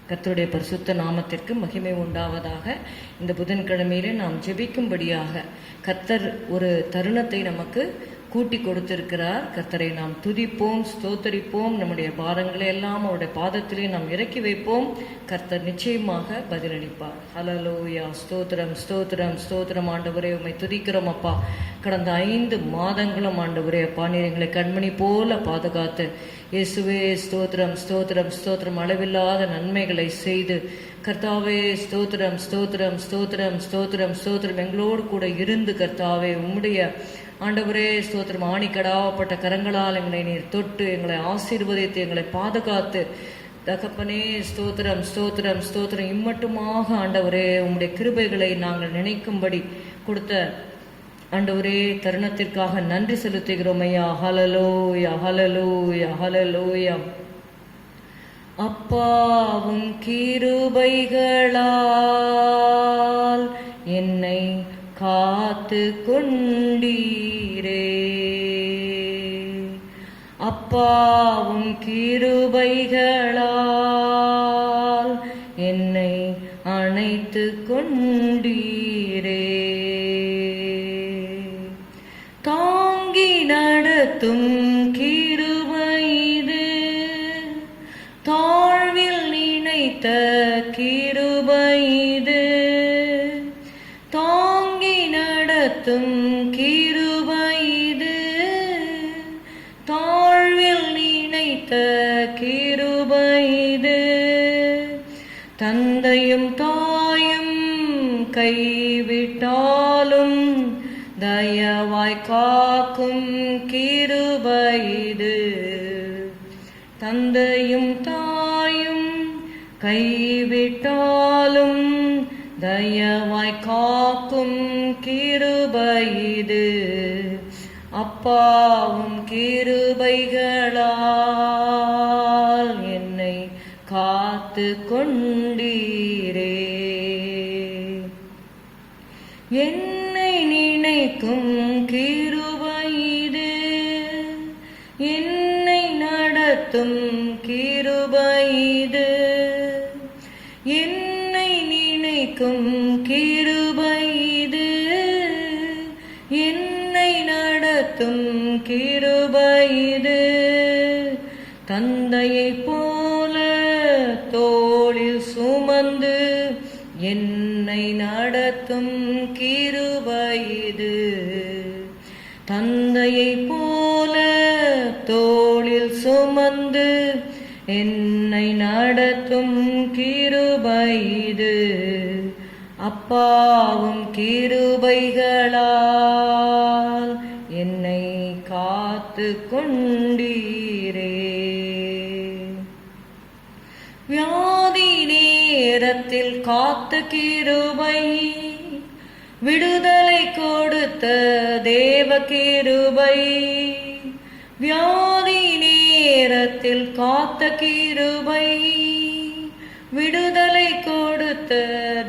கர்த்தருடைய பரிசுத்த நாமத்திற்கு மகிமை உண்டாவதாக. இந்த புதன்கிழமையிலே நாம் ஜெபிக்கும்படியாக கர்த்தர் ஒரு தருணத்தை நமக்கு கூட்டி கொடுத்திருக்கிறார். கர்த்தரை நாம் துதிப்போம், ஸ்தோத்தரிப்போம். நம்முடைய பாரங்களை எல்லாம் அவருடைய பாதத்திலே நாம் இறக்கி வைப்போம். கர்த்தர் நிச்சயமாக பதிலளிப்பார். ஹல்லேலூயா. ஸ்தோத்திரம், ஸ்தோத்திரம், ஸ்தோத்திரம். ஆண்டவரே, உம்மை துதிக்கிறோம் அப்பா. கடந்த 5 மாதங்களும் ஆண்டவரே அப்பா, நீர் எங்களை கண்மணி போல பாதுகாத்து, இயேசுவே ஸ்தோத்திரம், ஸ்தோத்திரம், ஸ்தோத்திரம். அளவில்லாத நன்மைகளை செய்து கர்த்தாவே ஸ்தோத்திரம், ஸ்தோத்திரம், ஸ்தோத்திரம், ஸ்தோத்திரம், ஸ்தோத்திரம். எங்களோடு கூட இருந்து கர்த்தாவே உம்முடைய ஆண்டவரே ஸ்தோத்திரம், ஆணிக்கடாவப்பட்ட கரங்களால் எங்களை நீர் தொட்டு எங்களை ஆசீர்வதித்து எங்களை பாதுகாத்து தகப்பனே ஸ்தோத்திரம், ஸ்தோத்திரம், ஸ்தோத்திரம். இம்மட்டுமாக ஆண்டவரே உம்முடைய கிருபைகளை நாங்கள் நினைக்கும்படி கொடுத்த ஆண்டவரே தருணத்திற்காக நன்றி செலுத்துகிறோம் ஐயா. ஹல்லேலூயா, ஹல்லேலூயா, ஹல்லேலூயா. அப்பாவும் கிருபைகளால் என்னை காத்து கொண்டீரே, அப்பாவும் கிருபைகளால் என்னை அணைத்து கொண்டீரே. தாங்கி நடத்தும் கிருபை இது, தாழ்வில் நினைத்த கிருபை இது, தாங்கி நடத்தும் கிருபை இது, தாழ்வில் நினைத்த கிருபை இது. தந்தையும் தாயும் கைவிட்டாலும் தயவாய் காக்கும் கிருபை இது, தந்தையும் தாயும் கைவிட்டாலும் தயவாய் காக்கும் கிருபை இது. அப்பாவும் கிருபைகளால் என்னை காத்து கொண்டீரே. என்னை நினைக்கும் கிருபை இது, என்னை நடத்தும் கிருபை இது, என்னை நினைக்கும் கிருபை இது, என்னை நடத்தும் கிருபை இது. தந்தையைப் போல தோளில் சுமந்து என்னை நடத்தும் கிருபை இது, தந்தையைப் போல தோளில் சுமந்து என்னை நடத்தும் கிருபை இது. அப்பாவும் கிருபைகளால் என்னை காத்து கொண்டீரே. வியாதி நேரத்தில் காத்த கிருபை, விடுதலை கொடுத்த தேவ கிருபை, வியாதி நேரத்தில் காத்த கிருபை, விடுதலை கொடுத்த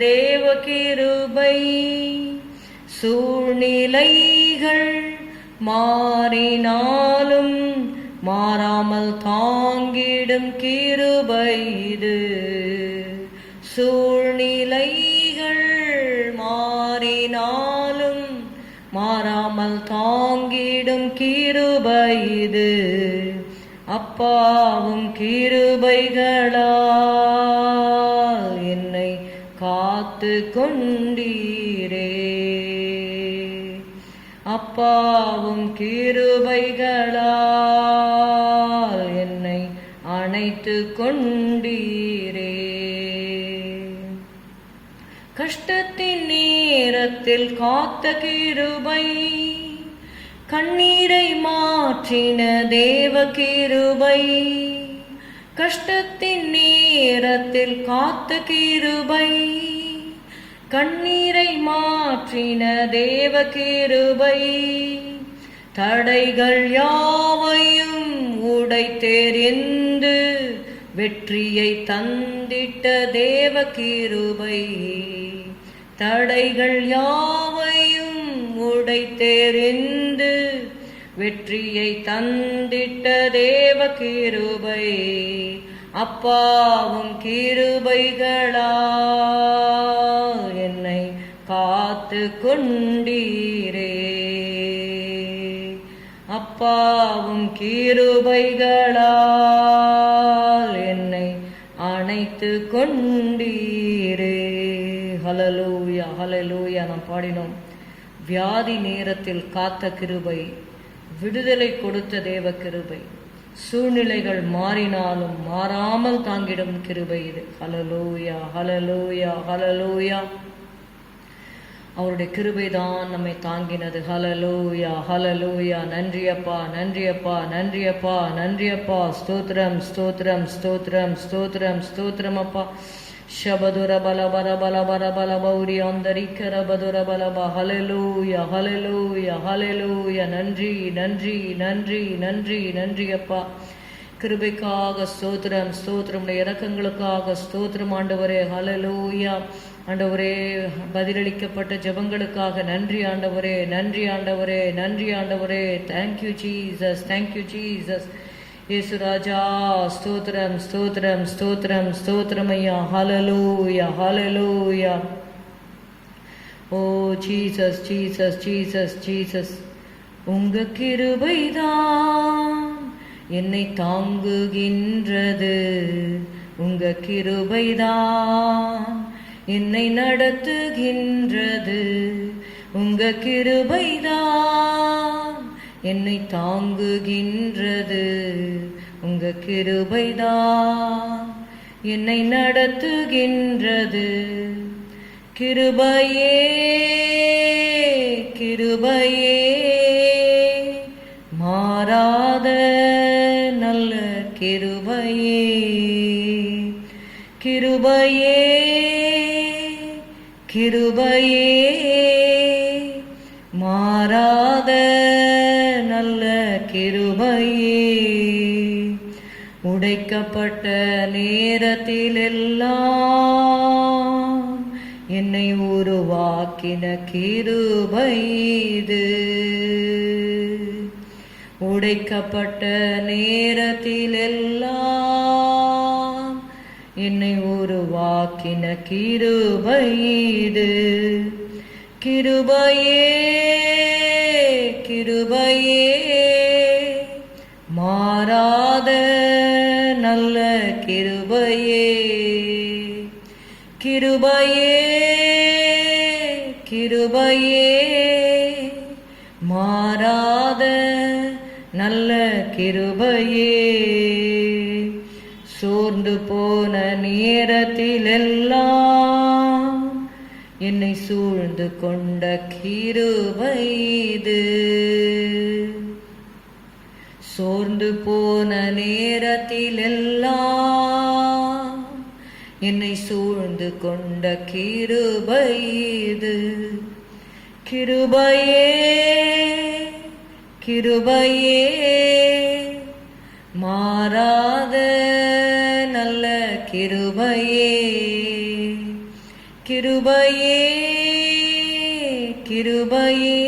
தேவ கிருபை. சூழ்நிலைகள் மாறினாலும் மாறாமல் தாங்கிடும் கிருபை இது, சூழ்நிலைகள் மாறினாலும் மாறாமல் தாங்கிடும் கிருபை இது. அப்பாவும் கிருபைகளால் என்னை காத்து கொண்டீரே, அப்பாவும் கிருபைகளால் என்னை அணைத்து கொண்டீரே. கஷ்டத்தின் நேரத்தில் காத்த கிருபை, கண்ணீரை மாற்றின தேவ கிருபை, கஷ்டத்தின் நேரத்தில் காத்த கிருபை, கண்ணீரை மாற்றின தேவ கிருபை. தடைகள் யாவையும் உடைத்தெறிந்து வெற்றியை தந்திட்ட தேவ கிருபை, தடைகள் யாவையும் உடைத்தெறிந்து வெற்றியை தந்திட்ட தேவ கிருபை. அப்பாவும் கிருபைகளால் என்னை காத்து கொண்டீரே. அப்பாவும் கிருபைகளால் என்னை அணைத்து கொண்டீரே. ஹல்லேலூயா, ஹல்லேலூயா. நாம் பாடினோம். வியாதி நேரத்தில் காத்த கிருபை, விடுதலை கொடுத்த தேவ கிருபை, சூழ்நிலைகள் மாறினாலும் மாறாமல் தாங்கிடும் கிருபை இது. ஹல்லேலூயா, ஹல்லேலூயா, ஹல்லேலூயா. அவருடைய கிருபைதான் நம்மை தாங்கினது. ஹல்லேலூயா, ஹல்லேலூயா. நன்றியப்பா, நன்றியப்பா, நன்றியப்பா, நன்றியப்பா. ஸ்தோத்திரம், ஸ்தோத்திரம், ஸ்தோத்திரம், ஸ்தோத்திரம், ஸ்தோத்திரம் அப்பா. ஷபதுர பல பல பல பல பல பௌரி அந்தரிக்கர பதுர பலப. ஹல்லேலூயா, ஹல்லேலூயா, ஹல்லேலூயா. நன்றி, நன்றி, நன்றி, நன்றி, நன்றி அப்பா. கிருபைக்காக ஸ்தோத்திரம், ஸ்தோத்திரம். இரக்கங்களுக்காக ஸ்தோத்திரம் ஆண்டவரே. ஹல்லேலூயா ஆண்டவரே. பதிலளிக்கப்பட்ட ஜெபங்களுக்காக நன்றி ஆண்டவரே, நன்றி ஆண்டவரே, நன்றி ஆண்டவரே. Thank you Jesus, thank you Jesus. இயேசு ராஜா ஸ்தோத்திரம், ஸ்தோத்திரம், ஸ்தோத்திரம், ஸ்தோத்திரம் ஐயா. ஹல்லேலூயா, ஹல்லேலூயா. ஓ ஜீசஸ், ஜீசஸ், ஜீசஸ், ஜீசஸ். உங்க கிருபைதான் என்னை தாங்குகின்றது, உங்க கிருபைதான் என்னை நடத்துகின்றது, உங்க கிருபைதான் என்னை தாங்குகின்றது, உங்க கிருபைதான் என்னை நடத்துகின்றது. கிருபையே, கிருபையே, மாறாத நல்ல கிருபையே, கிருபையே, கிருபையே, மாறாத நல்ல கிருபையே. உடைக்கப்பட்ட நேரத்திலெல்லாம் என்னை உருவாக்கின கிருபை இது. உடைக்கப்பட்ட நேரத்திலெல்லாம் என்னை உருவாக்கின கிருபை இது. கிருபையே, கிருபையே, மாறாத நல்ல கிருபையே, கிருபையே, கிருபையே, மாறாத நல்ல கிருபையே. சோர்ந்து போன நேரத்திலெல்லாம் என்னை சூழ்ந்து கொண்ட கிருபை இது. சோர்ந்து போன நேரத்திலெல்லாம் என்னை சூழ்ந்து கொண்ட கிருபை இது. கிருபையே, கிருபையே, மாறாத நல்ல கிருபையே, கிருபையே, கிருபையே,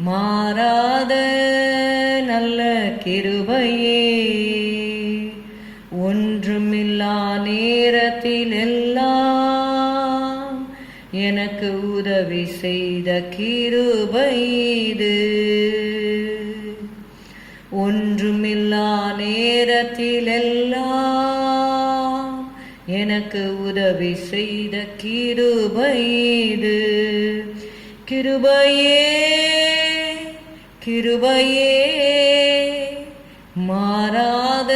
மாறாத நல்ல கிருபையே. ஒன்றுமில்லா நேரத்திலெல்லாம் எனக்கு உதவி செய்த கிருபை இது. ஒன்றுமில்லா நேரத்திலெல்லாம் எனக்கு உதவி செய்த கிருபை இது. கிருபையே, கிருபையே, மாறாத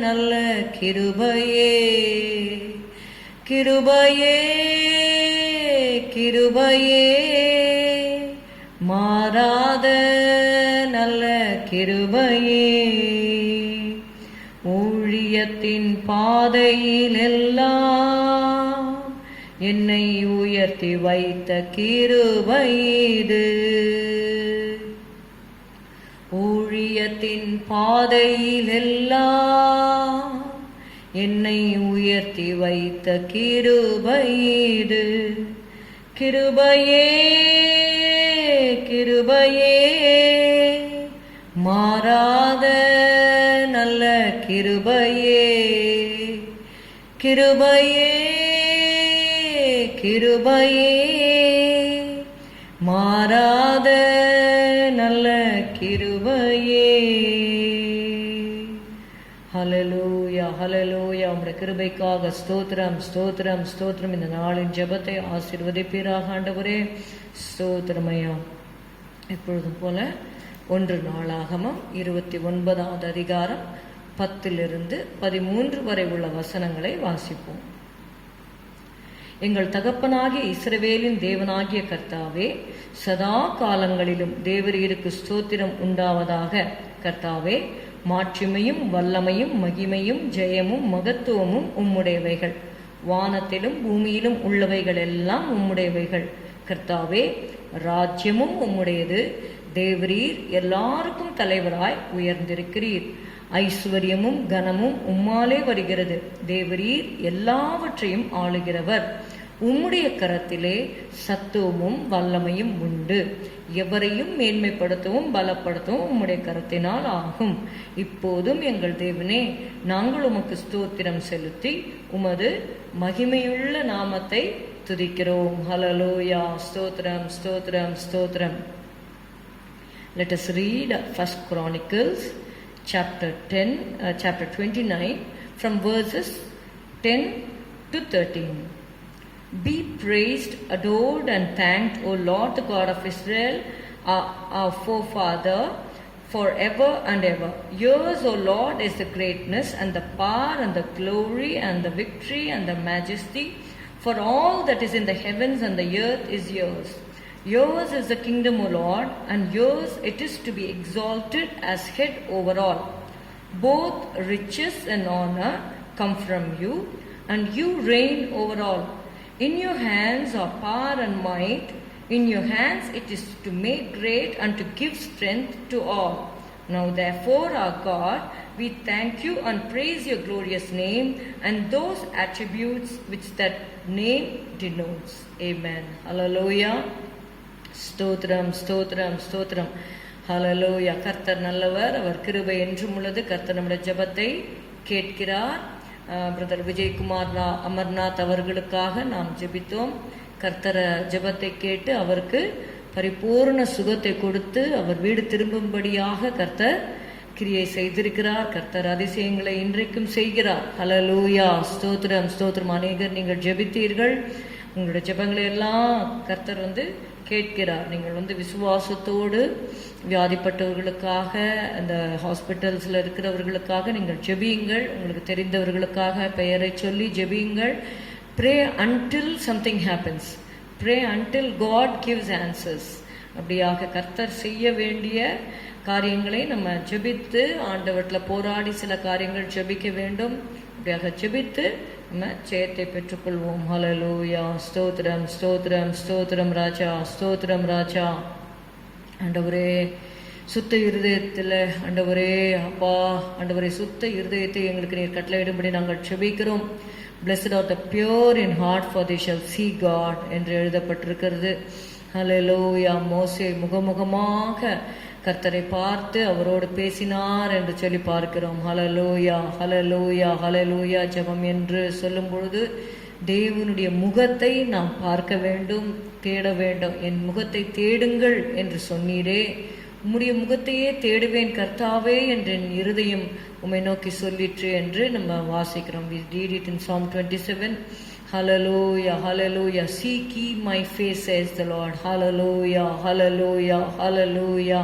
நல்ல கிருபையே, கிருபையே, கிருபையே, மாறாத நல்ல கிருபையே. ஊழியத்தின் பாதையிலெல்லாம் என்னை உயர்த்தி வைத்த கிருபை இது. ஊழியத்தின் பாதையிலெல்லாம் என்னை உயர்த்தி வைத்த கிருபை இது. கிருபையே, கிருபையே, மாறாத நல்ல கிருபையே கிருபையே கிருபையே மாறாத நல்ல கிருபையே. ஹல்லேலூயா ஹல்லேலூயா. உம்முடைய கிருபைக்காக ஸ்தோத்திரம் ஸ்தோத்திரம் ஸ்தோத்திரம். இந்த நாளின் ஜெபத்தை ஆசீர்வதிப்பீராக ஆண்டவரே. ஸ்தோத்திரமையா. எப்பொழுதும் போல 1 நாளாகமம் 29வது அதிகாரம் 10-13 வரை உள்ள வசனங்களை வாசிப்போம். எங்கள் தகப்பனாகிய இஸ்ரவேலின் தேவனாகிய கர்த்தாவே, சதா காலங்களிலும் தேவரீருக்கு ஸ்தோத்திரம் உண்டாவதாக. கர்த்தாவே, மாட்சிமையும் வல்லமையும் மகிமையும் ஜெயமும் மகத்துவமும் உம்முடையவைகள். வானத்திலும் பூமியிலும் உள்ளவைகள் எல்லாம் உம்முடையவைகள். கர்த்தாவே, ராஜ்யமும் உம்முடையது. தேவரீர் எல்லாருக்கும் தலைவராய் உயர்ந்திருக்கிறீர். ஐஸ்வர்யமும் கனமும் உம்மாலே வருகிறது. தேவரீர் எல்லாவற்றையும் ஆளுகிறவர். உம்முடைய கரத்திலே சத்துவமும் வல்லமையும் உண்டு. எவரையும் மேன்மைப்படுத்தவும் பலப்படுத்தவும் உம்முடைய கரத்தினால் ஆகும். இப்போதும் எங்கள் தேவனே, நாங்கள் உமக்கு ஸ்தோத்திரம் செலுத்தி உமது மகிமையுள்ள நாமத்தை துதிக்கிறோம். ஹல்லேலூயா. ஸ்தோத்திரம் ஸ்தோத்திரம் ஸ்தோத்திரம். Let us read 1 Chronicles chapter 29 from verses 10 to 13. Be praised, adored and thanked, O Lord, the God of Israel, our forefather, forever and ever. Yours, O Lord, is the greatness and the power and the glory and the victory and the majesty, for all that is in the heavens and the earth is yours. Yours is the kingdom, O Lord, and yours it is to be exalted as head over all. Both riches and honor come from you, and you reign over all. In your hands are power and might. In your hands it is to make great and to give strength to all. Now therefore, our God, we thank you and praise your glorious name and those attributes which that name denotes. Amen. Hallelujah. ஸ்தோத்திரம் ஸ்தோத்திரம் ஸ்தோத்திரம். ஹல்லேலூயா. கர்த்தர் நல்லவர், அவர் கிருபை என்றும் உள்ளது. கர்த்தர் நம்முடைய ஜெபத்தை கேட்கிறார். பிரதர் விஜயகுமார் அமர்நாத் அவர்களுக்காக நாம் ஜெபித்தோம். கர்த்தர் ஜெபத்தை கேட்டு அவருக்கு பரிபூர்ண சுகத்தை கொடுத்து அவர் வீடு திரும்பும்படியாக கர்த்தர் கிரியை செய்திருக்கிறார். கர்த்தர் அதிசயங்களை இன்றைக்கும் செய்கிறார். ஹல்லேலூயா. ஸ்தோத்திரம் ஸ்தோத்திரம். அநேகர் நீங்கள் ஜெபித்தீர்கள். உங்களுடைய ஜெபங்களை எல்லாம் கர்த்தர் கேட்கிறார். நீங்கள் விசுவாசத்தோடு வியாதிப்பட்டவர்களுக்காக, அந்த ஹாஸ்பிட்டல்ஸில் இருக்கிறவர்களுக்காக நீங்கள் ஜெபியுங்கள். உங்களுக்கு தெரிந்தவர்களுக்காக பெயரை சொல்லி ஜெபியுங்கள். Pray until something happens. Pray until God gives answers. அப்படியாக கர்த்தர் செய்ய வேண்டிய காரியங்களை நம்ம ஜெபித்து ஆண்டவர்ல போராடி சில காரியங்கள் ஜெபிக்க வேண்டும். அப்படியாக ஜெபித்து நம்ம ஜெயத்தை பெற்றுக்கொள்வோம். ஹல்லேலூயா. ஸ்தோத்திரம் ஸ்தோத்திரம் ஸ்தோத்திரம் ராஜா. ஸ்தோத்திரம் ராஜா. ஆண்டவரே, சுத்த இருதயத்தில் ஆண்டவரே, அப்பா ஆண்டவரே, சுத்த இருதயத்தை எங்களுக்கு நீர் கட்டளையிடும்படி நாங்கள் ஜெபிக்கிறோம். Blessed are the pure in heart, for they shall see God என்று எழுதப்பட்டிருக்கிறது. ஹல்லேலூயா. மோசே முகமுகமாக கர்த்தரை பார்த்து அவரோடு பேசினார் என்று சொல்லி பார்க்கிறோம். ஹல்லேலூயா ஹல்லேலூயா ஹல்லேலூயா. ஜெபம் என்று சொல்லும் பொழுது தேவனுடைய முகத்தை நாம் பார்க்க வேண்டும், தேட வேண்டும். என் முகத்தை தேடுங்கள் என்று சொன்னீரே, உம்முடைய முகத்தையே தேடுவேன் கர்த்தாவே என்று என் இருதயம் உம்மை நோக்கி சொல்லிற்று என்று நம்ம வாசிக்கிறோம். We read it in Psalm 27. Hallelujah, hallelujah. Seek ye my face, says the Lord. Hallelujah, hallelujah, hallelujah,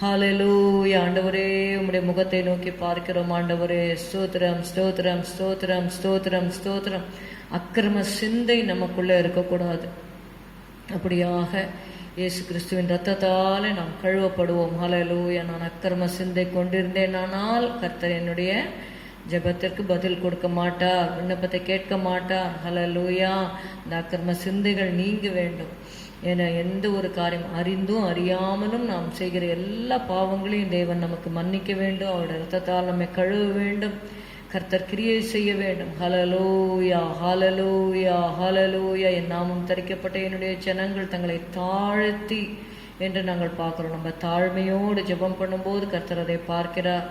hallelujah. ஆண்டவரே, உம்முடைய முகத்தை நோக்கி பார்க்கிறோம். ஆண்டவரே, ஸ்தோத்திரம் ஸ்தோத்திரம் ஸ்தோத்திரம் ஸ்தோத்திரம் ஸ்தோத்திரம். அக்கிரம சிந்தை நமக்குள்ள இருக்கக்கூடாது. அப்படியாக இயேசு கிறிஸ்துவின் ரத்தத்தாலே நாம் கழுவப்படுவோம். ஹல்லேலூயா. நான் அக்கிரம சிந்தை கொண்டிருந்தேனானால் கர்த்தர் என்னுடைய ஜெபத்திற்கு பதில் கொடுக்க மாட்டார், விண்ணப்பத்தை கேட்க மாட்டார். ஹல்லேலூயா. இந்த அக்கிரம சிந்தைகள் நீங்க வேண்டும். என எந்த ஒரு காரியம் அறிந்தும் அறியாமலும் நாம் செய்கிற எல்லா பாவங்களையும் தேவன் நமக்கு மன்னிக்க வேண்டும். அவருடைய ரத்தத்தால் நம்மை கழுவ வேண்டும். கர்த்தர் கிரியை செய்ய வேண்டும். ஹல்லேலூயா ஹல்லேலூயா ஹல்லேலூயா. என் நாமம் தரிக்கப்பட்ட என்னுடைய ஜனங்கள் தங்களை தாழ்த்தி என்று நாங்கள் பார்க்கிறோம். நம்ம தாழ்மையோடு ஜெபம் பண்ணும்போது கர்த்தர் அதை பார்க்கிறார்.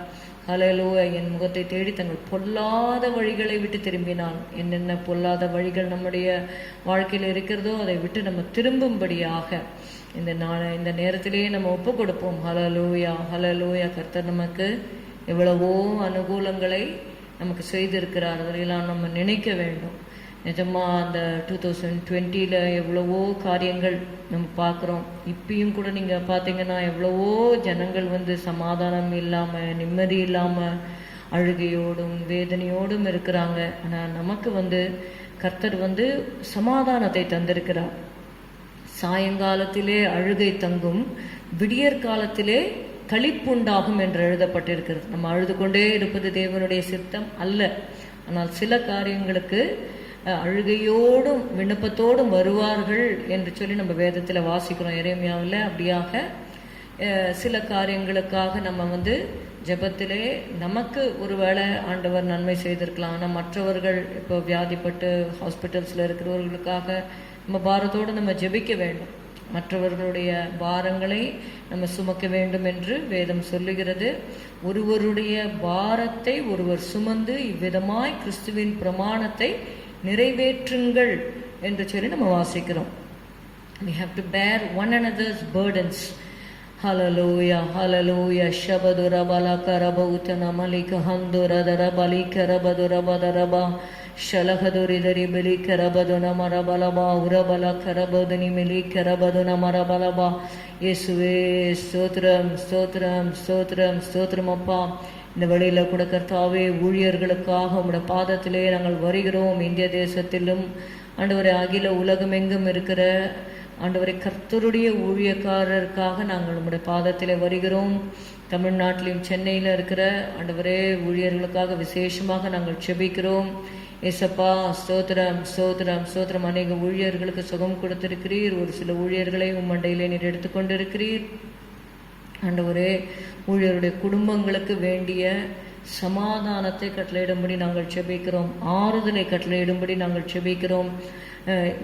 ஹல்லேலூயா. என் முகத்தை தேடி தங்கள் பொல்லாத வழிகளை விட்டு திரும்பினால், என்னென்ன பொல்லாத வழிகள் நம்முடைய வாழ்க்கையில் இருக்கிறதோ அதை விட்டு நம்ம திரும்பும்படியாக இந்த நேரத்திலேயே நம்ம ஒப்பு கொடுப்போம். ஹல்லேலூயா, ஹல்லேலூயா. கர்த்தர் நமக்கு எவ்வளவோ அனுகூலங்களை நமக்கு செய்திருக்கிறார். அதையெல்லாம் நம்ம நினைக்க வேண்டும். நிஜமாக அந்த 2020 எவ்வளவோ காரியங்கள் நம்ம பார்க்குறோம். இப்பயும் கூட நீங்கள் பார்த்தீங்கன்னா எவ்வளவோ ஜனங்கள் சமாதானம் இல்லாமல், நிம்மதி இல்லாமல், அழுகையோடும் வேதனையோடும் இருக்கிறாங்க. ஆனால் நமக்கு கர்த்தர் சமாதானத்தை தந்திருக்கிறார். சாயங்காலத்திலே அழுகை தங்கும், விடியற் காலத்திலே களிப்புண்டாகும் என்று எழுதப்பட்டிருக்கிறது. நம்ம அழுது கொண்டே இருப்பது தேவனுடைய சித்தம் அல்ல. ஆனால் சில காரியங்களுக்கு அழுகையோடும் விண்ணப்பத்தோடும் வருவார்கள் என்று சொல்லி நம்ம வேதத்தில் வாசிக்கிறோம். எரேமியாவில் அப்படியாக சில காரியங்களுக்காக நம்ம ஜெபத்திலே நமக்கு ஒருவேளை ஆண்டவர் நன்மை செய்திருக்கலாம். ஆனால் மற்றவர்கள் இப்போ வியாதிப்பட்டு ஹாஸ்பிட்டல்ஸில் இருக்கிறவர்களுக்காக நம்ம பாரத்தோடு நம்ம ஜெபிக்க வேண்டும். மற்றவர்களுடைய பாரங்களை நம்ம சுமக்க வேண்டும் என்று வேதம் சொல்லுகிறது. ஒருவருடைய பாரத்தை ஒருவர் சுமந்து இவ்விதமாய் கிறிஸ்துவின் பிரமாணத்தை நிறைவேற்றுங்கள் என்று சொல்லி நம்ம வாசிக்கிறோம். We have to bear one another's burdens. Hallelujah, hallelujah. Shabadura balakara bautana malika handura dara balikara badura badaraba shalahaduri dari balikara baduna marabalaba urabala karabaduni milikara baduna marabalaba. இயேசுவே ஸ்தோத்திரம், ஸ்தோத்திரம், ஸ்தோத்திரம், ஸ்தோத்திரம். அப்பா, இந்த வழியில் கூட கர்த்தாவே ஊழியர்களுக்காக உம்முடைய பாதத்திலே நாங்கள் வருகிறோம். இந்திய தேசத்திலும் ஆண்டவரே அகில உலகமெங்கும் இருக்கிற ஆண்டவரே கர்த்தருடைய ஊழியக்காரருக்காக நாங்கள் உம்முடைய பாதத்திலே வருகிறோம். தமிழ்நாட்டிலும் சென்னையில் இருக்கிற ஆண்டவரே ஊழியர்களுக்காக விசேஷமாக நாங்கள் செபிக்கிறோம். ஏசப்பா ஸ்தோத்திரம், ஸ்தோத்திரம், ஸ்தோத்திரம். அநேக ஊழியர்களுக்கு சுகம் கொடுத்திருக்கிறீர். ஒரு சில ஊழியர்களை உம்மண்டையிலே நீர் எடுத்துக்கொண்டிருக்கிறீர். ஆண்டவரே ஊழியருடைய குடும்பங்களுக்கு வேண்டிய சமாதானத்தை கட்டளையிடும்படி நாங்கள் செபிக்கிறோம். ஆறுதலை கட்டளையிடும்படி நாங்கள் செபிக்கிறோம்.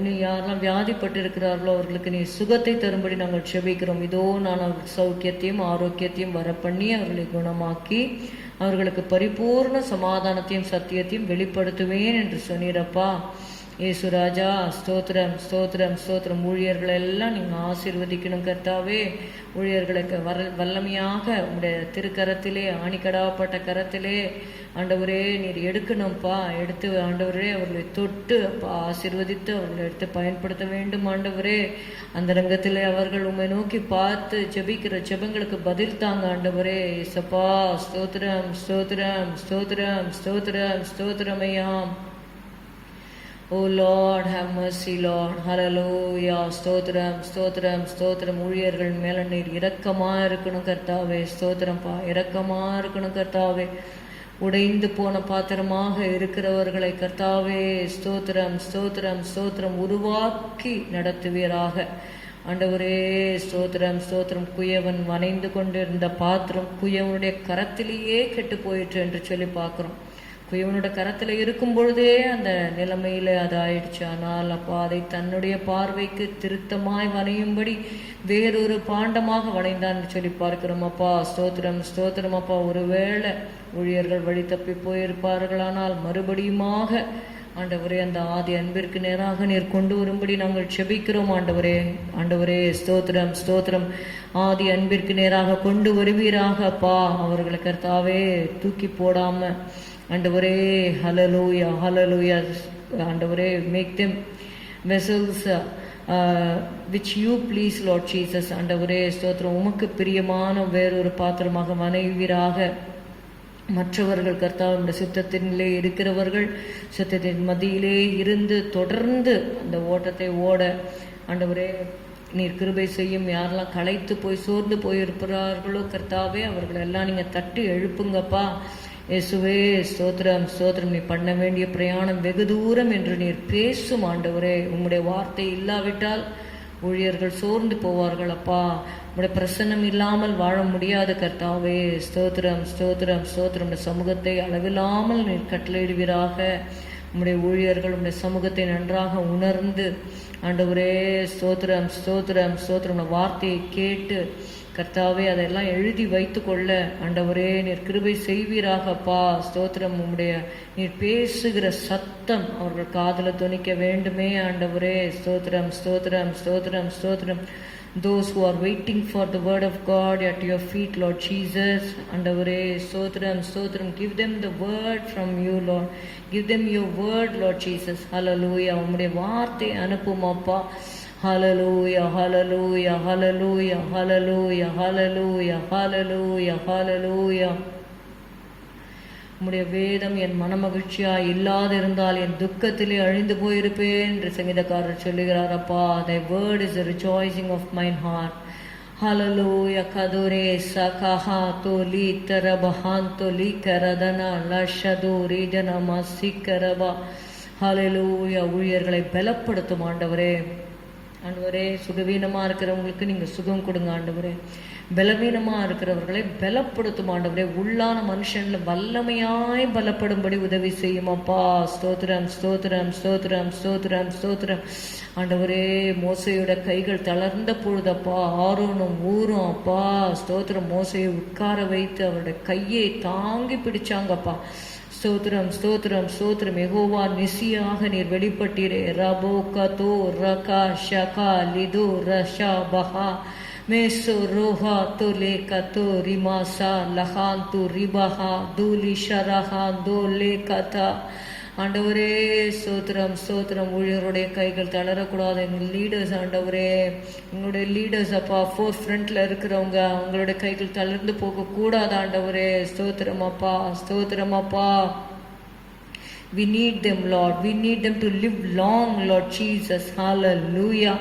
நீ யாரெல்லாம் வியாதிப்பட்டு இருக்கிறார்களோ அவர்களுக்கு நீ சுகத்தை தரும்படி நாங்கள் செபிக்கிறோம். இதோ நான் அவர்களுக்கு சௌக்கியத்தையும் ஆரோக்கியத்தையும் வர பண்ணி அவர்களை குணமாக்கி அவர்களுக்கு பரிபூர்ண சமாதானத்தையும் சத்தியத்தையும் வெளிப்படுத்துவேன் என்று சொன்னீரப்பா. ஏசு ராஜா ஸ்தோத்திரம், ஸ்தோத்திரம், ஸ்தோத்திரம். ஊழியர்களை எல்லாம் நீங்கள் ஆசீர்வதிக்கணும் கர்த்தாவே. ஊழியர்களுக்கு வல்லமையாக உங்களுடைய திருக்கரத்திலே, ஆணிக்கடாப்பட்ட கரத்திலே ஆண்டவரே நீர் எடுக்கணும்ப்பா. எடுத்து ஆண்டவரே அவர்களை தொட்டு அப்பா ஆசீர்வதித்து அவர்களை எடுத்து பயன்படுத்த வேண்டும் ஆண்டவரே. அந்த ரங்கத்திலே அவர்கள் உண்மை நோக்கி பார்த்து ஜெபிக்கிற ஜெபங்களுக்கு பதில் தாங்க ஆண்டவரே. இசப்பா ஸ்தோத்திரம், ஸ்தோத்திரம், ஸ்தோத்திரம், ஸ்தோத்திரம், ஸ்தோத்திரமையாம். Oh Lord, have mercy Lord. Hallelujah. ஸ்தோத்திரம், ஸ்தோத்திரம், ஸ்தோத்திரம். ஊழியர்கள் மேல நீர் இரக்கமா இருக்கணும் கர்த்தாவே. ஸ்தோத்திரம்ப்பா, இரக்கமா இருக்கணும் கர்த்தாவே. உடைந்து போன பாத்திரமாக இருக்கிறவர்களை கர்த்தாவே ஸ்தோத்திரம், ஸ்தோத்திரம், ஸ்தோத்திரம் உருவாக்கி நடத்துவீராக ஆண்டவரே. ஸ்தோத்திரம், ஸ்தோத்திரம். குயவன் வனைந்து கொண்டிருந்த பாத்திரம் குயவனுடைய கரத்திலேயே கெட்டு போயிற்று என்று சொல்லி பார்க்கிறோம். குயவனோட கரத்தில் இருக்கும் பொழுதே அந்த நிலைமையில் அது ஆயிடுச்சு. ஆனால் அப்பா அதை தன்னுடைய பார்வைக்கு திருத்தமாய் வணையும்படி வேறொரு பாண்டமாக வளைந்தான் சொல்லி பார்க்கிறோம் அப்பா. ஸ்தோத்திரம், ஸ்தோத்திரம் அப்பா. ஒருவேளை ஊழியர்கள் வழி தப்பி போயிருப்பார்களானால் மறுபடியுமாக ஆண்டவரே அந்த ஆதி அன்பிற்கு நேராக நீர் கொண்டு வரும்படி நாங்கள் செபிக்கிறோம் ஆண்டவரே. ஆண்டவரே ஸ்தோத்திரம், ஸ்தோத்திரம். ஆதி அன்பிற்கு நேராக கொண்டு வருவீராக அப்பா. அவர்களை கர்த்தாவே தூக்கி போடாம ஆண்டவரே. ஹல்லேலூயா, ஹல்லேலூயா. ஆண்டவரே make them vessels which you please Lord Jesus. ஆண்டவரே ஸ்தோத்திரம். உமக்கு பிரியமான வேறொரு பாத்திரமாக வணைவீராக. மற்றவர்கள் கர்த்தாவுடைய சித்தத்திலே இருக்கிறவர்கள் சித்தத்தின் மத்தியிலே இருந்து தொடர்ந்து அந்த ஓட்டத்தை ஓட ஆண்டவரே நீர் கிருபை செய்யும். யாரெல்லாம் களைத்து போய் சோர்ந்து போயிருக்கிறார்களோ கர்த்தாவே அவர்களெல்லாம் நீங்கள் தட்டி எழுப்புங்கப்பா. இயேசுவே ஸ்தோத்திரம், ஸ்தோத்திரம். நீ பண்ண வேண்டிய பிரயாணம் வெகு தூரம் என்று நீர் பேசும் ஆண்டவரே. உம்முடைய வார்த்தை இல்லாவிட்டால் ஊழியர்கள் சோர்ந்து போவார்கள் அப்பா. உம்முடைய பிரசன்னம் இல்லாமல் வாழ முடியாது கர்த்தாவே. ஸ்தோத்திரம், ஸ்தோத்திரம், ஸ்தோத்திரம். உம்முடைய சமூகத்தை அளவில்லாமல் நீர் கட்டளையிடுவீராக. உம்முடைய ஊழியர்கள் உம்முடைய சமூகத்தை நன்றாக உணர்ந்து ஆண்டவரே ஸ்தோத்திரம், ஸ்தோத்திரம், ஸ்தோத்திரம். வார்த்தையை கேட்டு கர்த்தாவே அதெல்லாம் எழுதி வைத்து கொள்ள ஆண்டவரே நீர் கிருபை செய்வீராகப்பா. ஸ்தோத்திரம். உம்முடைய நீர் பேசுகிற சத்தம் அவர்கள் காதில் துணிக்க வேண்டுமே ஆண்டவரே. ஸ்தோத்திரம் ஸ்தோத்திரம் ஸ்தோத்திரம் ஸ்தோத்திரம். Those who are waiting for the word of God at your feet, Lord Jesus, ஆண்டவரே ஸ்தோத்திரம் ஸ்தோத்திரம். Give them the word from you, Lord. Give them your word, Lord Jesus. Hallelujah. உம்முடைய வார்த்தை அனுப்பும் அப்பா. Hallelujah, hallelujah, hallelujah, hallelujah, hallelujah, hallelujah, hallelujah. உம்முடைய வேதம் என் மனமகிழ்ச்சியா இல்லாதிருந்தால் என் துக்கத்திலே அழிந்து போயிருப்பேன் என்று சங்கீதக்காரர் சொல்லுகிறார் அப்பா. Thy word is the rejoicing of mine heart. Hallelujah. Kadore sakaha toli tarabahanto li karadana lashadu rijana masikaraba. Hallelujah. ஊழியர்களை பலப்படுத்தும் ஆண்டவரே. ஆண்டவரே சுகவீனமா இருக்கிறவங்களுக்கு நீங்க சுகம் கொடுங்க ஆண்டவரே. பலவீனமா இருக்கிறவர்களை பலப்படுத்தும் ஆண்டவரே. உள்ளான மனுஷன்ல வல்லமையாய் பலப்படும்படி உதவி செய்யும் அப்பா. ஸ்தோத்திரம் ஸ்தோத்திரம் ஸ்தோத்திரம் ஸ்தோத்திரம் ஸ்தோத்திரம். ஆண்டவரே மோசையோட கைகள் தளர்ந்த பொழுதப்பா ஆரோனும் ஊரும் அப்பா ஸ்தோத்திரம் மோசையை உட்கார வைத்து அவருடைய கையை தாங்கி பிடிச்சாங்கப்பா. ஸ்தோத்திரம் ஸ்தோத்திரம் ஸ்தோத்திரம். யெகோவா நிசியாக நீர் வெளிப்பட்டீரே. ரபோ கதோ ரகா ஷகா லிதோ ரஷா பஹா மேசோ ரோஹா தோலே கதோ ரிமாசா லஹாந்து ரிபஹா தூலி ஷரஹா தோலே கதா. ஆண்டவரே ஸ்தோத்திரம் ஸ்தோத்திரம். ஊழியருடைய கைகள் தளரக்கூடாது. எங்கள் லீடர்ஸ் ஆண்டவரே, எங்களுடைய லீடர்ஸ் அப்பா ஃபோர் ஃப்ரண்ட்ல இருக்கிறவங்க அவங்களுடைய கைகள் தளர்ந்து போக கூடாது ஆண்டவரே. ஸ்தோத்திரம் அப்பா ஸ்தோத்திரம் அப்பா. We need them, Lord. We need them to live long, Lord Jesus. Hallelujah.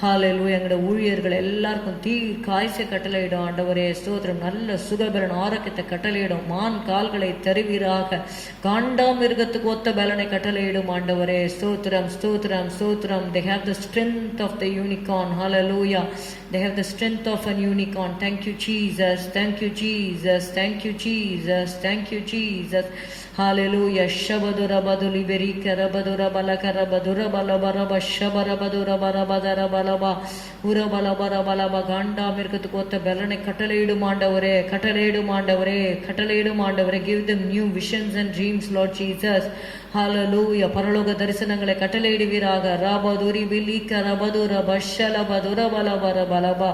ஹalleluya. எங்களுடைய ஊழியர்கள் எல்லாருக்கும் காய்ச்ச கட்டளையிடும் ஆண்டவரே. ஸ்தோத்திரம். நல்ல சுகபலன் ஆரோக்கியத்தை கட்டளையிடும். மான் கால்களை தருவீராக. காண்டாமிருகத்துக்கு ஒத்த பலனை கட்டளையிடும் ஆண்டவரே. ஸ்தோத்திரம் ஸ்தோத்திரம் ஸ்தோத்திரம். They have the strength of the unicorn. Hallelujah. They have the strength of an unicorn. Thank you Jesus. Thank you Jesus. Thank you Jesus. Thank you Jesus. Hallelujah. Shabadura baduli berika rabadura balakara badura balabaraba shabarabadura barabadara balaba urabala balaba. காண்டாமிருகத்துக்கு ஒத்த பலனை கட்டளையிடும் ஆண்டவரே. கட்டளையிடும் ஆண்டவரே. கட்டளையிடும் ஆண்டவரே. Give them new visions and dreams, Lord Jesus. Hallelujah. பரலோக தரிசனங்களை கட்டளையிடுவீராக. ராபதுரி பிலிக்க ரபதுர பஷல பதுர பலபர பலபா.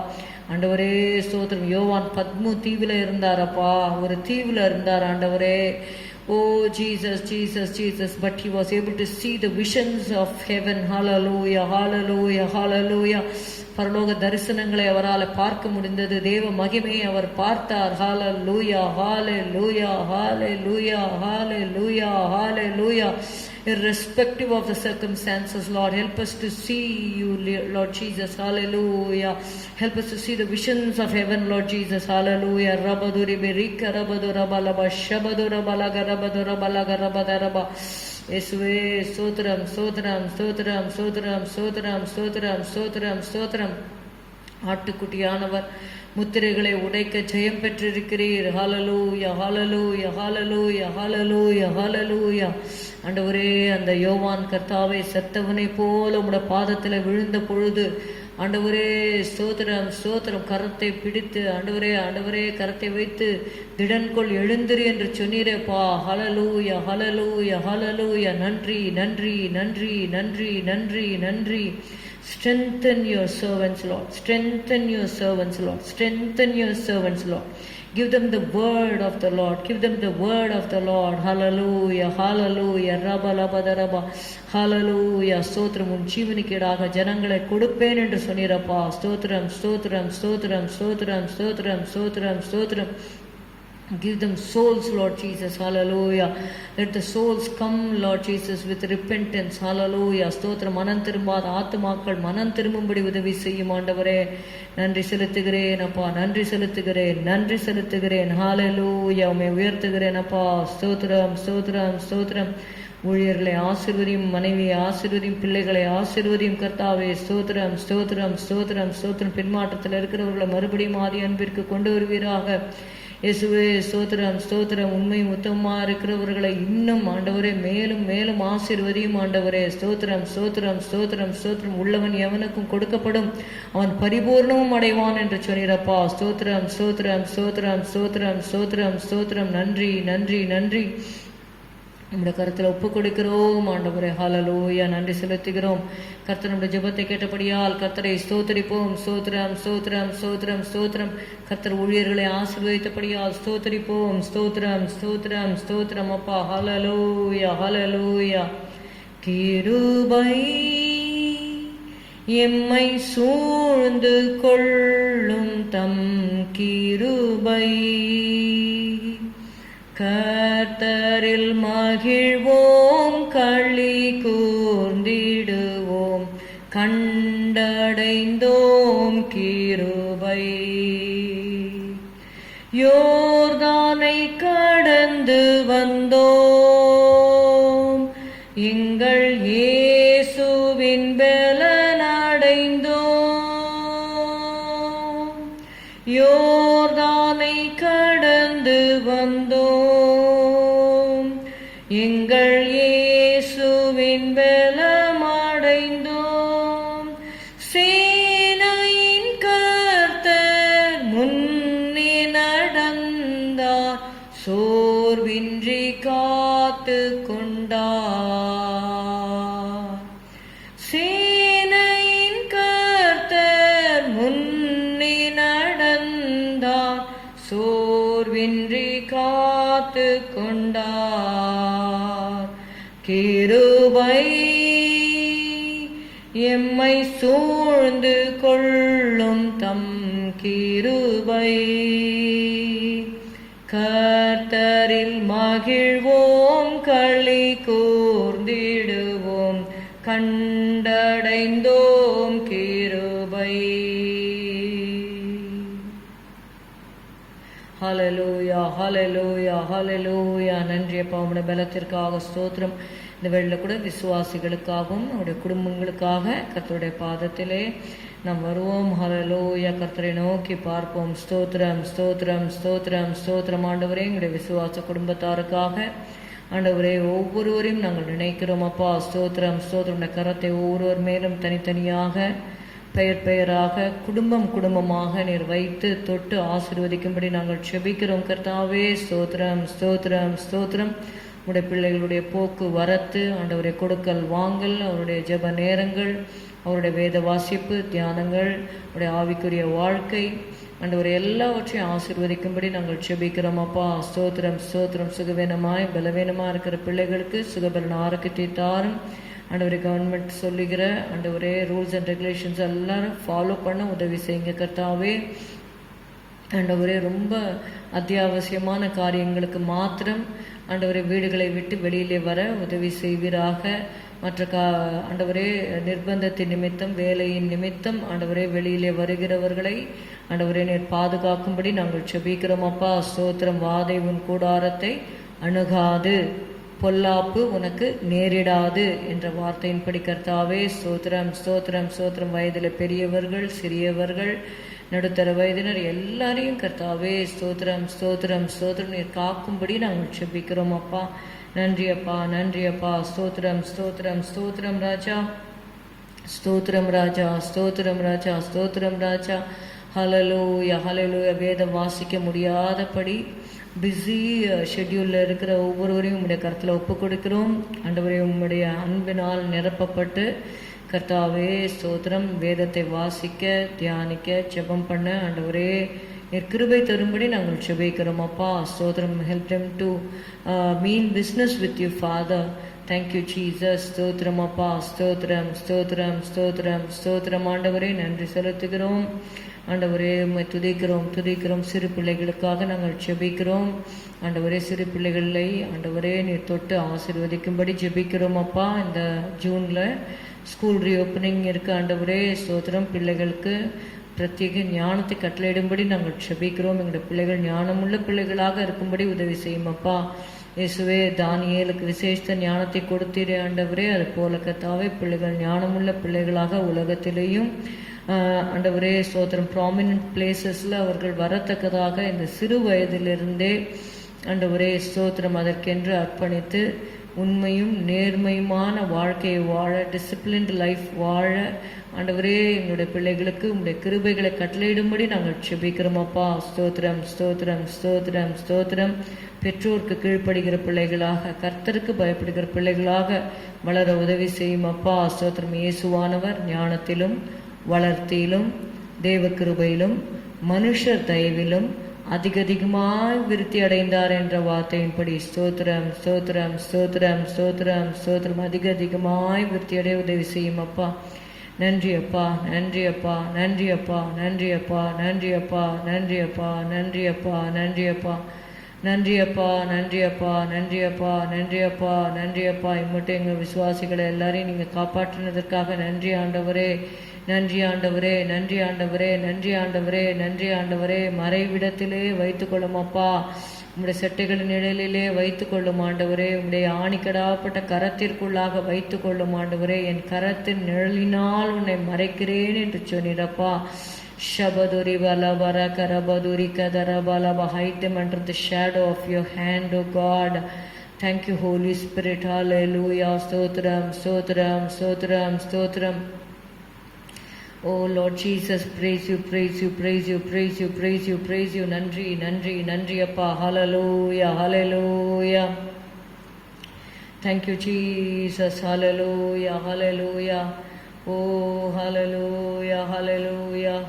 ஆண்டவரே ஸ்தோத்திரம். யோவான் பத்மு தீவுல இருந்தாரப்பா. ஒரு தீவுல இருந்தார் ஆண்டவரே. Oh Jesus, Jesus, Jesus. But he was able to see the visions of heaven. Hallelujah, hallelujah, hallelujah. பரலோக தரிசனங்களை அவரால் பார்க்க முடிந்தது. தேவ மகிமையை அவர் பார்த்தார். Hallelujah, hallelujah, hallelujah, hallelujah, hallelujah. Irrespective of the circumstances, Lord, help us to see you, Lord Jesus. Hallelujah. Help us to see the visions of heaven, Lord Jesus. Hallelujah. Rabaduri berika rabadura balaba shabadura balaga rabadura balaga rabadaraba. இயேசுவே ஸ்தோத்திரம் ஸ்தோத்திரம் ஸ்தோத்திரம் ஸ்தோத்திரம் ஸ்தோத்திரம் ஸ்தோத்திரம் ஸ்தோத்திரம் ஸ்தோத்திரம். ஆட்டுக்குட்டியானவர் முத்திரைகளை உடைக்க ஜெயம் பெற்றிருக்கிறீர். ஹalleluya ஹalleluya ஹalleluya ஹalleluya ஹalleluya. ஆண்டவரே அந்த யோவான் கர்த்தாவை செத்தவனை போல உம்முடைய பாதத்தில் விழுந்த பொழுது ஆண்டவரே ஸ்தோத்திரம் ஸ்தோத்திரம். கரத்தை பிடித்து ஆண்டவரே ஆண்டவரே கரத்தை வைத்து திடன்கொள் எழுந்திரு என்று சொன்னீரேப்பா. ஹalleluya ஹalleluya ஹalleluya. நன்றி நன்றி நன்றி நன்றி நன்றி நன்றி. Strengthen your servants, Lord. Strengthen your servants, Lord. Strengthen your servants, Lord. Give them the word of the Lord. Give them the word of the Lord. Hallelujah, hallelujah. Rabalabadaraba. Hallelujah. ஸ்தோத்திரம். உன் ஜீவனுக்கீடாக ஜனங்களை கொடுப்பேன் என்று சொன்னீரப்பா. ஸ்தோத்திரம் ஸ்தோத்திரம் ஸ்தோத்திரம் ஸ்தோத்திரம் ஸ்தோத்திரம் ஸ்தோத்திரம் ஸ்தோத்திரம். Give them souls, Lord Jesus. Hallelujah. Let the souls come, Lord Jesus, with repentance. Hallelujah. ஸ்தோத்திரம். மனம் திரும்பாத ஆத்துமாக்கள் மனம் திரும்பும்படி உதவி செய்யும் ஆண்டவரே. நன்றி செலுத்துகிறேன் அப்பா. நன்றி செலுத்துகிறேன். நன்றி செலுத்துகிறேன். ஹalleluya. உம்மை உயர்த்துகிறேன் அப்பா. ஸ்தோத்திரம் ஸ்தோத்திரம் ஸ்தோத்திரம். ஊழியர்களை ஆசீர்வதியும். மனைவியை ஆசீர்வதியும். பிள்ளைகளை ஆசீர்வதியும் கர்த்தாவே. ஸ்தோத்திரம் ஸ்தோத்திரம் ஸ்தோத்திரம் ஸ்தோத்திரம். பின்மாற்றத்தில் இருக்கிறவர்களை மறுபடியும் ஆதி அன்பிற்கு கொண்டு வருவீராக. இயேசுவே ஸ்தோத்திரம் ஸ்தோத்திரம். உண்மை உத்தமமா இருக்கிறவர்களை இன்னும் ஆண்டவரே மேலும் மேலும் ஆசீர்வதியும் ஆண்டவரே. ஸ்தோத்திரம் ஸ்தோத்திரம் ஸ்தோத்திரம் ஸ்தோத்திரம். உள்ளவன் எவனுக்கும் கொடுக்கப்படும், அவன் பரிபூர்ணமும் அடைவான் என்று சொன்னீரப்பா. ஸ்தோத்திரம் ஸ்தோத்திரம் ஸ்தோத்திரம் ஸ்தோத்திரம் ஸ்தோத்திரம் ஸ்தோத்திரம். நன்றி நன்றி நன்றி. நம்முடைய கருத்தில் ஒப்பு கொடுக்கிறோம் ஆண்டவரே. ஹல்லேலூயா. நன்றி செலுத்துகிறோம். கர்த்தர் நம்முடைய ஜெபத்தை கேட்டபடியால் கர்த்தரை ஸ்தோத்திரிப்போம். ஸ்தோத்திரம் ஸ்தோத்திரம் ஸ்தோத்திரம் ஸ்தோத்திரம். கர்த்தர் ஊழியர்களை ஆசீர்வதித்தபடியால் ஸ்தோத்திரிப்போம். ஸ்தோத்திரம் ஸ்தோத்திரம் ஸ்தோத்திரம் அப்பா. ஹல்லேலூயா ஹல்லேலூயா. கிருபை எம்மை சூழ்ந்து கொள்ளும் தம் கிருபை, கர்த்தரில் மகிழ்வோம் களி கூர்ந்திடுவோம், கண்டடைந்தோம் கிருபை. யோர்தானை கடந்து வந்தோம், எங்கள் இயேசுவின் பலனடைந்தோம். யோர்தானை கடந்து வந்தோம், எங்கள் இயேசுவின் பலமடைந்தோம். சேனையின் கர்த்தர் முன்னே நடந்தார், சோர்வின்றி காத்து கொண்டார். சேனையின் கர்த்தர் முன்னே நடந்தார், சோர்வின்றி காத்து கொண்டார். கிருபை எம்மை சூழ்ந்து கொள்ளும் தம் கிருபை, கர்த்தரில் மகிழ்வோம் களி கூர்ந்திடுவோம், கண்டடைந்தோம் கிருபை. ஹல்லேலூயா ஹல்லேலூயா ஹல்லேலூயா. நன்றி அப்பா, உம்முடைய பலத்திற்காக ஸ்தோத்திரம். இந்த வேளையில கூட விசுவாசிகளுக்காகவும் அவருடைய குடும்பங்களுக்காக கர்த்தருடைய பாதத்திலே நாம் வருவோம். ஹல்லேலூயா. கர்த்தரை நோக்கி பார்ப்போம். ஸ்தோத்திரம் ஸ்தோத்திரம் ஸ்தோத்திரம் ஸ்தோத்திரம். ஆண்டவரே, எங்களுடைய விசுவாச குடும்பத்தாருக்காக ஆண்டவரே ஒவ்வொருவரையும் நாங்கள் நினைக்கிறோம் அப்பா. ஸ்தோத்திரம் ஸ்தோத்திரம். கரத்தை ஒவ்வொருவர் மேலும் தனித்தனியாக பெயர் பெயராக குடும்பம் குடும்பமாக நீர் வைத்து தொட்டு ஆசீர்வதிக்கும்படி நாங்கள் செபிக்கிறோம் கர்த்தாவே. ஸ்தோத்திரம் ஸ்தோத்திரம் ஸ்தோத்திரம். உடைய பிள்ளைகளுடைய போக்கு வரத்து ஆண்டவருடைய கொடுக்கல் வாங்கல், அவருடைய ஜெப நேரங்கள், அவருடைய வேத வாசிப்பு தியானங்கள், அவருடைய ஆவிக்குரிய வாழ்க்கை ஆண்டவரை எல்லாவற்றையும் ஆசீர்வதிக்கும்படி நாங்கள் செபிக்கிறோம் அப்பா. ஸ்தோத்திரம் ஸ்தோத்திரம். சுகவீனமாய் பலவீனமாக இருக்கிற பிள்ளைகளுக்கு சுகபலன் ஆரோக்கியத்தை தாரும் ஆண்டவரே. கவர்மெண்ட் சொல்லுகிற ஆண்டவரே ரூல்ஸ் அண்ட் ரெகுலேஷன்ஸ் எல்லாரும் ஃபாலோ பண்ண உதவி செய்யுங்க கர்த்தாவே. ஆண்டவரே ரொம்ப அத்தியாவசியமான காரியங்களுக்கு மாத்திரம் ஆண்டவரே வீடுகளை விட்டு வெளியிலே வர உதவி செய்வீராக. மற்ற ஆண்டவரே நிர்பந்தத்தின் நிமித்தம் வேலையின் நிமித்தம் ஆண்டவரே வெளியிலே வருகிறவர்களை ஆண்டவரே நீர் பாதுகாக்கும்படி நாங்கள் செபிக்கிறோம் அப்பா. ஸ்தோத்திரம். வாதை உன் கூடாரத்தை அணுகாது, பொல்லாப்பு உனக்கு நேரிடாது என்ற வார்த்தையின்படி கர்த்தாவே. ஸ்தோத்திரம் ஸ்தோத்திரம் ஸ்தோத்திரம். வயதில் பெரியவர்கள் சிறியவர்கள் நடுத்தர வயதினர் எல்லாரையும் கர்த்தாவே ஸ்தோத்திரம் ஸ்தோத்திரம் ஸ்தோத்திரம் நீர் காக்கும்படி நாங்கள் செபிக்கிறோம் அப்பா. நன்றி அப்பா நன்றி அப்பா. ஸ்தோத்திரம் ஸ்தோத்திரம் ஸ்தோத்திரம் ராஜா, ஸ்தோத்திரம் ராஜா, ஸ்தோத்திரம் ராஜா, ஸ்தோத்திரம் ராஜா. ஹல்லேலூயா ஹல்லேலூயா. வேதம் வாசிக்க முடியாதபடி பிஸி ஷெட்யூலில் இருக்கிற ஒவ்வொருவரையும் உம்முடைய கருத்தில் ஒப்பு கொடுக்கிறோம் ஆண்டவரே. உம்முடைய அன்பினால் நிரப்பப்பட்டு கர்த்தாவே ஸ்தோத்திரம் வேதத்தை வாசிக்க தியானிக்க ஜெபம் பண்ண ஆண்டவரே நீர் கிருபை தரும்படி நாங்கள் செபிக்கிறோம் அப்பா. ஸ்தோத்திரம். Help them to mean business with you Father. Thank you Jesus. ஸ்தோத்திரம் அப்பா. ஸ்தோத்திரம் ஸ்தோத்திரம் ஸ்தோத்திரம் ஸ்தோத்திரம். ஆண்டவரே நன்றி செலுத்துகிறோம் ஆண்டவரே. உம்மை துதிக்கிறோம் துதிக்கிறோம். சிறு பிள்ளைகளுக்காக நாங்கள் ஜெபிக்கிறோம் ஆண்டவரே. சிறு பிள்ளைகளை ஆண்டவரே நீர் தொட்டு ஆசீர்வதிக்கும்படி ஜெபிக்கிறோம் அப்பா. இந்த ஜூனில் ஸ்கூல் ரீஓப்பனிங் இருக்கு ஆண்டவரே. ஸ்தோத்திரம். பிள்ளைகளுக்கு பிரத்யேக ஞானத்தை கட்டளையிடும்படி நாங்கள் செபிக்கிறோம். எங்களுடைய பிள்ளைகள் ஞானமுள்ள பிள்ளைகளாக இருக்கும்படி உதவி செய்யும் அப்பா. இயேசுவே தானியேலுக்கு விசேஷ ஞானத்தை கொடுத்தீரே ஆண்டவரே, அது போல கர்த்தாவே பிள்ளைகள் ஞானமுள்ள பிள்ளைகளாக உலகத்திலேயும் ஆண்டவரே ஸ்தோத்திரம் ப்ராமினன்ட் பிளேசஸில் அவர்கள் வரத்தக்கதாக இந்த சிறு வயதிலிருந்தே ஆண்டவரே ஸ்தோத்திரம் அதற்கென்று அர்ப்பணித்து உண்மையும் நேர்மையுமான வாழ்க்கையை வாழ, டிசிப்ளின்டு லைஃப் வாழ ஆண்டவரே எங்களுடைய பிள்ளைகளுக்கு உங்களுடைய கிருபைகளை கட்டளையிடும்படி நாங்கள் செபிக்கிறோம் அப்பா. ஸ்தோத்திரம் ஸ்தோத்திரம் ஸ்தோத்திரம் ஸ்தோத்திரம். பெற்றோருக்கு கீழ்ப்படுகிற பிள்ளைகளாக, கர்த்தருக்கு பயப்படுகிற பிள்ளைகளாக வளர உதவி செய்யும் அப்பா. ஸ்தோத்திரம். இயேசுவானவர் ஞானத்திலும் வளர்த்தியிலும் தேவ கிருபையிலும் மனுஷர் தயவிலும் அதிகமாய் விருத்தி அடைந்தார் என்ற வார்த்தையின்படி ஸ்தோத்திரம் ஸ்தோத்திரம் ஸ்தோத்திரம் ஸ்தோத்திரம் ஸ்தோத்திரம். அதிகமாய் விருத்தி அடைய உதவி செய்யும் அப்பா. நன்றி அப்பா, நன்றி அப்பா, நன்றி அப்பா, நன்றி அப்பா, நன்றி அப்பா, நன்றி அப்பா, நன்றி அப்பா, நன்றி அப்பா, நன்றி அப்பா, நன்றி அப்பா, நன்றி அப்பா, நன்றி அப்பா, நன்றி அப்பா. இம்மட்டும் எங்கள் விசுவாசிகளை எல்லாரையும் நீங்கள் காப்பாற்றினதற்காக நன்றி ஆண்டவரே, நன்றி ஆண்டவரே, நன்றி ஆண்டவரே, நன்றி ஆண்டவரே, நன்றி ஆண்டவரே. மறைவிடத்திலே வைத்து கொள்ளும் அப்பா, உம்முடைய செட்டைகளின் நிழலிலே வைத்து கொள்ளும் ஆண்டவரே, உம்முடைய ஆணிக்கடாப்பட்ட கரத்திற்குள்ளாக வைத்து கொள்ளும் ஆண்டவரே. என் கரத்தின் நிழலினால் உன்னை மறைக்கிறேன் என்று சொன்னீரப்பா. Shabaduri Valabara Karabaduri Kadarabalaba, hide them under the shadow of your hand, O God. Thank you, Holy Spirit. Hallelujah. Stotram, Stotram, Stotram, Stotram. Oh Lord Jesus, praise you, praise you, praise you, praise you, praise you, praise you. Nandri, Nandri, Nandri Appa. Hallelujah, Hallelujah. Thank you, Jesus. Hallelujah, Hallelujah. Oh, Hallelujah, Hallelujah.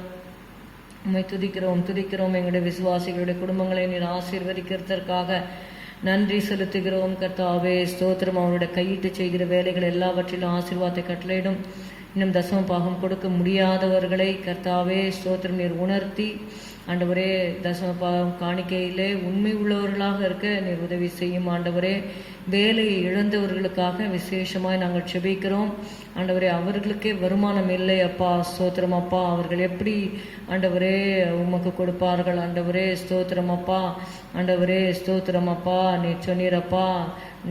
உம்மை துதிக்கிறோம் துதிக்கிறோம். எங்களுடைய விசுவாசிகளுடைய குடும்பங்களை நீர் ஆசீர்வதிக்கிறதற்காக நன்றி செலுத்துகிறோம் கர்த்தாவே. ஸ்தோத்திரம். அவருடைய கையிட்டு செய்கிற வேலைகள் எல்லாவற்றிலும் ஆசீர்வாதத்தை கட்டளையிடும். இன்னும் தசம பாகம் கொடுக்க முடியாதவர்களை கர்த்தாவே ஸ்தோத்திரம் நீர் உணர்த்தி ஆண்டவரே தசம பாகம் காணிக்கையிலே உண்மை உள்ளவர்களாக இருக்க நீர் உதவி செய்யும் ஆண்டவரே. வேலையை இழந்தவர்களுக்காக விசேஷமாய் நாங்கள் செபிக்கிறோம் ஆண்டவரே. அவர்களுக்கே வருமானம் இல்லை அப்பா. ஸ்தோத்திரம் அப்பா. அவர்கள் எப்படி ஆண்டவரே உமக்கு கொடுப்பார்கள் ஆண்டவரே. ஸ்தோத்திரம் அப்பா. ஆண்டவரே ஸ்தோத்திரம் அப்பா. நீ சொன்னீரப்பா,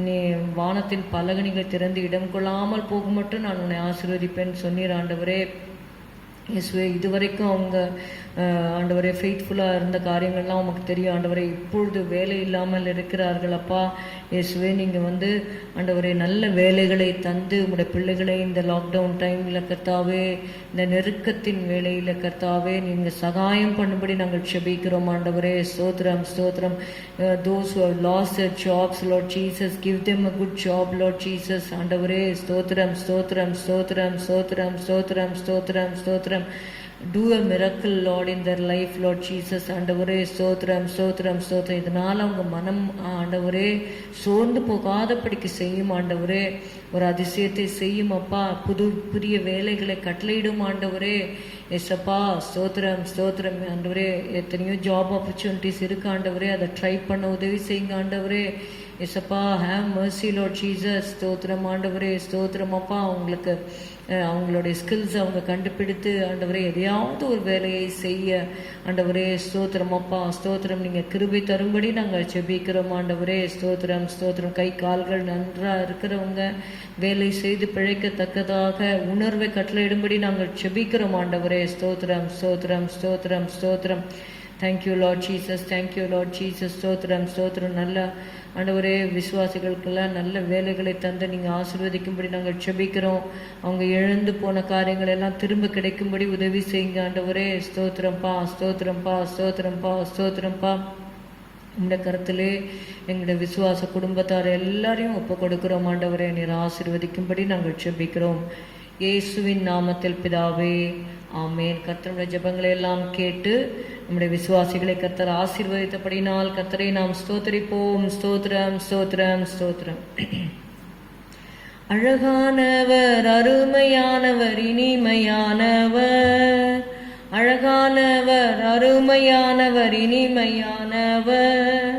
நீ வானத்தின் பலகணிகள் திறந்து இடம் கொள்ளாமல் போகும் மட்டும் நான் உன்னை ஆசீர்வதிப்பேன் சொன்னீர் ஆண்டவரே. இயேசுவே, இதுவரைக்கும் அவங்க ஆண்டவரே ஃபெய்த்ஃபுல்லாக இருந்த காரியங்கள்லாம் உமக்கு தெரியும் ஆண்டவரே. இப்பொழுது வேலை இல்லாமல் இருக்கிறார்கள் அப்பா. இயேசுவே, நீங்கள் வந்து ஆண்டவரே நல்ல வேலைகளை தந்து உங்களுடைய பிள்ளைகளை இந்த லாக்டவுன் டைமில் கர்த்தாவே, இந்த நெருக்கத்தின் வேலையில் கர்த்தாவே நீங்கள் சகாயம் பண்ணும்படி நாங்கள் செபிக்கிறோம் ஆண்டவரே. ஸ்தோத்திரம் ஸ்தோத்திரம். those who have lost their jobs, Lord Jesus, give them a good job, Lord Jesus. ஆண்டவரே ஸ்தோத்திரம் ஸ்தோத்திரம் ஸ்தோத்திரம் ஸ்தோத்திரம் ஸ்தோத்திரம் ஸ்தோத்திரம் ஸ்தோத்திரம். Do a miracle, Lord, in their life, Lord Jesus. ஆண்டவரே ஸ்தோத்திரம் ஸ்தோத்திரம் ஸ்தோத்திரம். இதனால் அவங்க மனம் ஆண்டவரே சோர்ந்து போகாதபடிக்கு செய்யும் ஆண்டவரே. ஒரு அதிசயத்தை செய்யும் அப்பா. புதிய வேலைகளை கட்டளையிடும் ஆண்டவரே. எஸ்அப்பா ஸ்தோத்திரம் ஸ்தோத்திரம் ஆண்டவரே. எத்தனையோ ஜாப் ஆப்பர்ச்சுனிட்டிஸ் இருக்கு ஆண்டவரே. அதை ட்ரை பண்ண உதவி செய்யுங்க ஆண்டவரே. எஸ்அப்பா, ஹேவ் மர்சி லார்ட் ஜீசஸ். ஸ்தோத்திரம் ஆண்டவரே. ஸ்தோத்திரம் அப்பா. அவங்களுக்கு அவங்களுடைய ஸ்கில்ஸ் அவங்க கண்டுபிடித்து ஆண்டவரே எதையாவது ஒரு வேலையை செய்ய ஆண்டவரே ஸ்தோத்திரம் அப்பா. ஸ்தோத்திரம். நீங்கள் கிருபை தரும்படி நாங்கள் செபிக்கிறோம் ஆண்டவரே. ஸ்தோத்திரம் ஸ்தோத்திரம். கை கால்கள் நன்றாக இருக்கிறவங்க வேலை செய்து பிழைக்கத்தக்கதாக உணர்வை கட்டளையிடும்படி நாங்கள் செபிக்கிறோம் ஆண்டவரே. ஸ்தோத்திரம் ஸ்தோத்திரம் ஸ்தோத்திரம் ஸ்தோத்திரம். Thank you Lord Jesus, thank you Lord Jesus. ஸ்தோத்திரம் ஸ்தோத்திரம். நல்ல ஆண்டவரே விசுவாசிகளுக்கெல்லாம் நல்ல வேலைகளை தந்து நீங்கள் ஆசீர்வதிக்கும்படி நாங்கள் செபிக்கிறோம். அவங்க இழந்து போன காரியங்கள் எல்லாம் திரும்ப கிடைக்கும்படி உதவி செய்யுங்க ஆண்டவரே. ஸ்தோத்திரம்ப்பா ஸ்தோத்திரம்ப்பா ஸ்தோத்திரம்ப்பா ஸ்தோத்திரம்ப்பா. உங்களுடைய கருத்திலே எங்களுடைய விசுவாச குடும்பத்தார் எல்லாரையும் ஒப்பு கொடுக்கிறோம் ஆண்டவரே. நீர் ஆசீர்வதிக்கும்படி நாங்கள் செபிக்கிறோம் இயேசுவின் நாமத்தில் பிதாவே, ஆமேன். கர்த்தருடைய ஜெபங்களை எல்லாம் கேட்டு நம்முடைய விசுவாசிகளை கர்த்தர் ஆசீர்வதித்தபடினால் கர்த்தரை நாம் ஸ்தோத்திரிப்போம். ஸ்தோத்திரம் ஸ்தோத்திரம் ஸ்தோத்திரம். அழகானவர், அருமையானவர், இனிமையானவர். அழகானவர், அருமையானவர், இனிமையானவர்.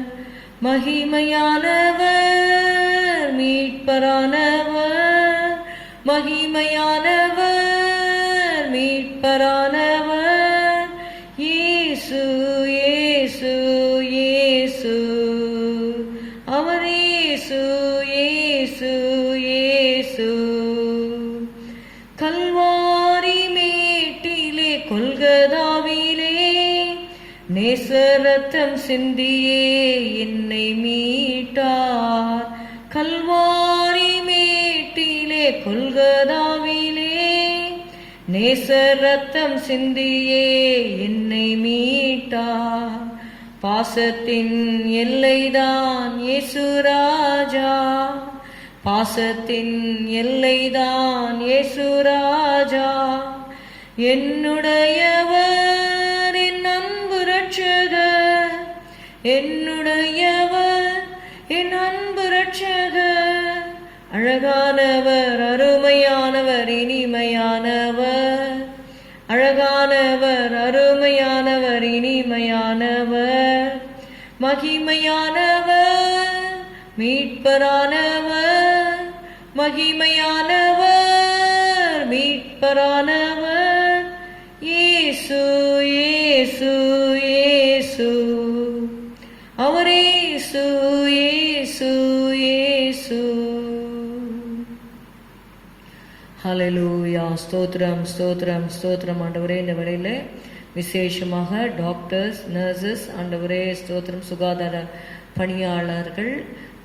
மகிமையானவர், மீட்பரானவர். மகிமையானவர், மீட்பரானவர். இயேசு இயேசு இயேசு. அவரே நேசரத்தம் சிந்தியே என்னை மீட்டார். கல்வாரி மேட்டிலே கொல்கதாவிலே நேசரத்தம் சிந்தியே என்னை மீட்டார். பாசத்தின் எல்லைதான் இயேசுராஜா, பாசத்தின் எல்லைதான் இயேசுராஜா. என்னுடையவர் என் அன்பு ரட்சகர், என்னுடையவர் என் அன்பு ரட்சகர். அழகானவர், அருமையானவர், இனிமையானவர். அழகானவர், அருமையானவர், இனிமையானவர். மகிமையானவர், மீட்பரானவர். மகிமையானவர், மீட்பரானவர். இயேசு இயேசு இயேசு, அவர் இயேசு இயேசு இயேசு. ஹல்லேலூயா. ஸ்தோத்திரம் ஸ்தோத்திரம் ஸ்தோத்திரம் ஆண்டவரே. இந்த வேளையில விசேஷமாக டாக்டர்ஸ், நர்சஸ் ஆண்டவரே ஸ்தோத்திரம், சுகாதார பணியாளர்கள்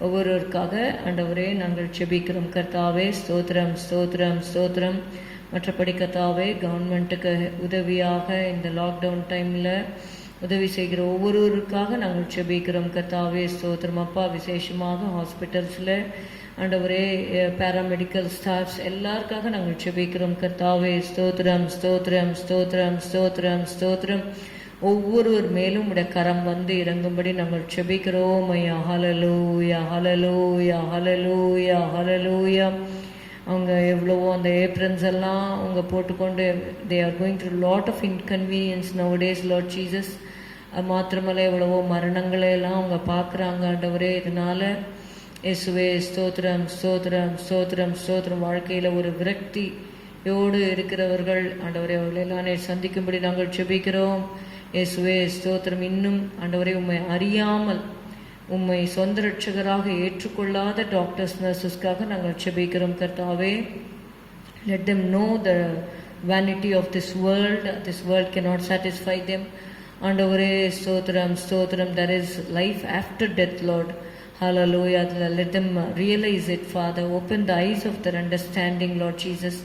ஒவ்வொருவருக்காக ஆண்டவரே நாங்கள் ஜெபிக்கிறோம் கர்த்தாவே. ஸ்தோத்திரம் ஸ்தோத்திரம் ஸ்தோத்திரம். மற்றபடி கர்த்தாவே கவர்மெண்ட்டுக்கு உதவியாக இந்த லாக்டவுன் டைமில் உதவி செய்கிற ஒவ்வொருவருக்காக நாங்கள் ஜெபிக்கிறோம் கர்த்தாவே. ஸ்தோத்திரம் அப்பா. விசேஷமாக ஹாஸ்பிட்டல்ஸில் ஆண்டவரே பேராமெடிக்கல் ஸ்டாஃப்ஸ் எல்லாருக்காக நாங்கள் ஜெபிக்கிறோம் கர்த்தாவே. ஸ்தோத்திரம் ஸ்தோத்திரம் ஸ்தோத்திரம் ஸ்தோத்திரம் ஸ்தோத்திரம். ஒவ்வொருவர் மேலும் உடைய கரம் வந்து இறங்கும்படி நாங்கள் ஜெபிக்கிறோம் ஐயா. ஹல்லேலூயா ஹல்லேலூயா ஹல்லேலூயா ஹல்லேலூயா. அவங்க எவ்வளவோ அந்த ஏப்ரன்ஸ் எல்லாம் அவங்க போட்டுக்கொண்டு they are going through lot of inconvenience nowadays Lord Jesus. அது மாத்திரமல்ல எவ்வளவோ மரணங்களை எல்லாம் அவங்க பார்க்குறாங்க ஆண்டவரே. இதனால இயேசுவே ஸ்தோத்திரம் ஸ்தோத்திரம் ஸ்தோத்திரம் ஸ்தோத்திரம். வாழ்க்கையில் ஒரு விரக்தியோடு இருக்கிறவர்கள் ஆண்டவரே அவர்களெல்லாம் சந்திக்கும்படி நாங்கள் ஜெபிக்கிறோம் இயேசுவே ஸ்தோத்திரம். இன்னும் ஆண்டவரே உம்மை அறியாமல் உம்மை சொந்த ரட்சகராக ஏற்றுக்கொள்ளாத டாக்டர்ஸ், நர்சஸ்க்காக நாங்கள் ஜெபிக்கிறோம் கர்த்தாவே. Let them know the vanity of this world. This world cannot satisfy them. ஆண்டவரே ஸ்தோத்திரம் ஸ்தோத்திரம். There is life after death, Lord. Hallelujah. Let them realize it, Father. Open the eyes of their understanding, Lord Jesus.